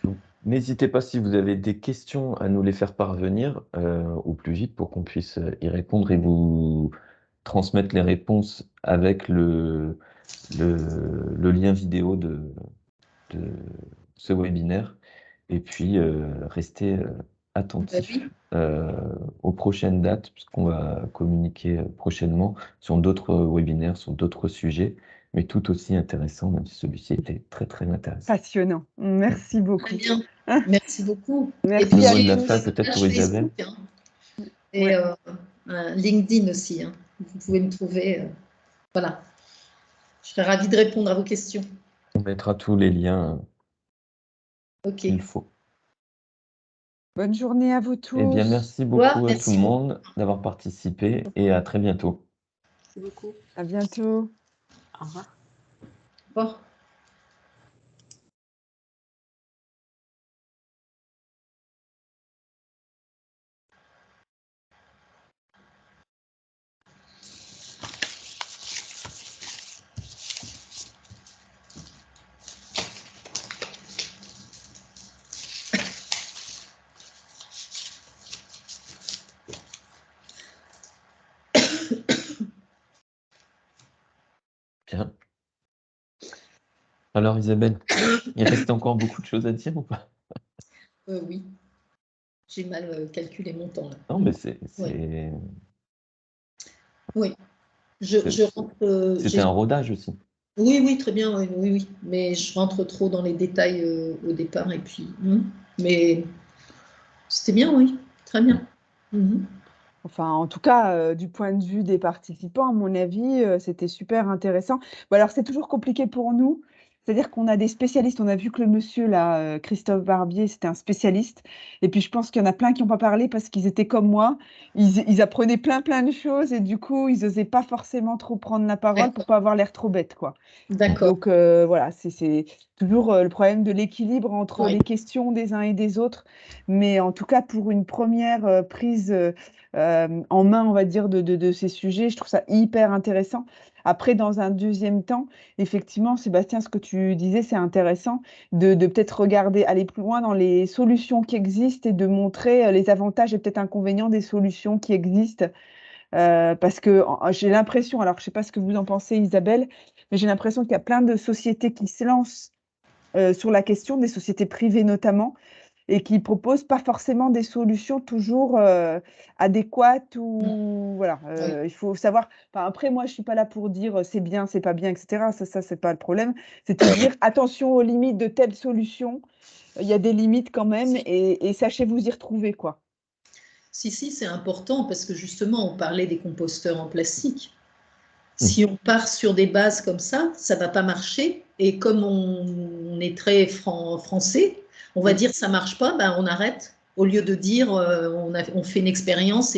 Donc, n'hésitez pas si vous avez des questions à nous les faire parvenir au plus vite pour qu'on puisse y répondre et vous transmettre les réponses avec le lien vidéo de ce webinaire. Et puis, restez Bah attentifs oui. aux prochaines dates, puisqu'on va communiquer prochainement sur d'autres webinaires, sur d'autres sujets, mais tout aussi intéressants, même si celui-ci était très, très intéressant. Passionnant. Merci Très beaucoup. bien. Merci beaucoup. Et Merci puis Le à mot de la j'ai tous. fin, une peut-être page pour Isabelle. Facebook, hein, et Ouais. un LinkedIn aussi, hein. Vous pouvez me trouver. Voilà. Je serais ravie de répondre à vos questions. On mettra tous les liens Ok. qu'il faut. Bonne journée à vous Eh bien, tous. merci Au revoir, beaucoup à tout merci le beaucoup. monde d'avoir participé et à très bientôt. Merci beaucoup. À bientôt. Au revoir. Au revoir. Bien. Alors, Isabelle, il reste encore beaucoup de choses à dire ou pas? Oui. J'ai mal calculé mon temps là. Non, mais Ouais. Oui. Je rentre. c'était un rodage aussi. Oui, oui, très bien, oui, oui, oui. Mais je rentre trop dans les détails au départ et puis. Mais c'était bien, oui. Très bien. Mhm. Enfin, en tout cas, du point de vue des participants, à mon avis, c'était super intéressant. Bon, alors, c'est toujours compliqué pour nous. C'est-à-dire qu'on a des spécialistes. On a vu que le monsieur là, Christophe Barbier, c'était un spécialiste. Et puis, je pense qu'il y en a plein qui n'ont pas parlé parce qu'ils étaient comme moi. Ils apprenaient plein, plein de choses et du coup, ils n'osaient pas forcément trop prendre la parole pour pas avoir l'air trop bête, quoi. D'accord. Donc, voilà, c'est toujours, le problème de l'équilibre entre Ouais. les questions des uns et des autres. Mais en tout cas, pour une première, prise, en main, on va dire, de ces sujets, je trouve ça hyper intéressant. Après, dans un deuxième temps, effectivement, Sébastien, ce que tu disais, c'est intéressant de peut-être regarder, aller plus loin dans les solutions qui existent et de montrer, les avantages et peut-être inconvénients des solutions qui existent. Parce que j'ai l'impression, alors je ne sais pas ce que vous en pensez, Isabelle, mais j'ai l'impression qu'il y a plein de sociétés qui se lancent sur la question, des sociétés privées notamment, et qui proposent pas forcément des solutions toujours adéquates ou voilà. Oui. Il faut savoir. Enfin, après, moi, je suis pas là pour dire c'est bien, c'est pas bien, etc. Ça, c'est pas le problème. C'est de dire attention aux limites de telle solution. Il y a des limites quand même et sachez vous y retrouver, quoi. Si, c'est important parce que justement, on parlait des composteurs en plastique. Si on part sur des bases comme ça ne va pas marcher. Et comme on est très français, on va dire ça ne marche pas, ben on arrête. Au lieu de dire on fait une expérience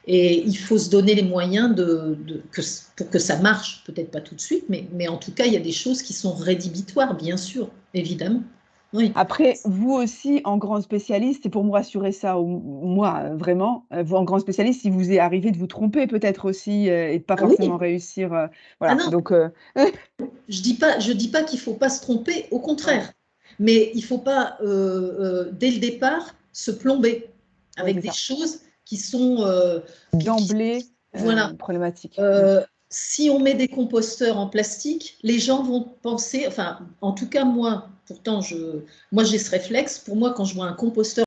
et il faut se donner les moyens pour que ça marche. Peut-être pas tout de suite, mais en tout cas, il y a des choses qui sont rédhibitoires, bien sûr, évidemment. Oui. Après, vous aussi, en grand spécialiste, et pour me rassurer ça, moi, vraiment, vous, en grand spécialiste, il vous est arrivé de vous tromper peut-être aussi et de pas Ah oui. forcément réussir. Ah Voilà. non, Donc, je dis pas qu'il faut pas se tromper, au contraire. Mais il faut pas, dès le départ, se plomber avec c'est des ça. choses qui sont D'emblée, voilà. problématique. Si on met des composteurs en plastique, les gens vont penser, enfin, en tout cas moi, pourtant moi j'ai ce réflexe. Pour moi, quand je vois un composteur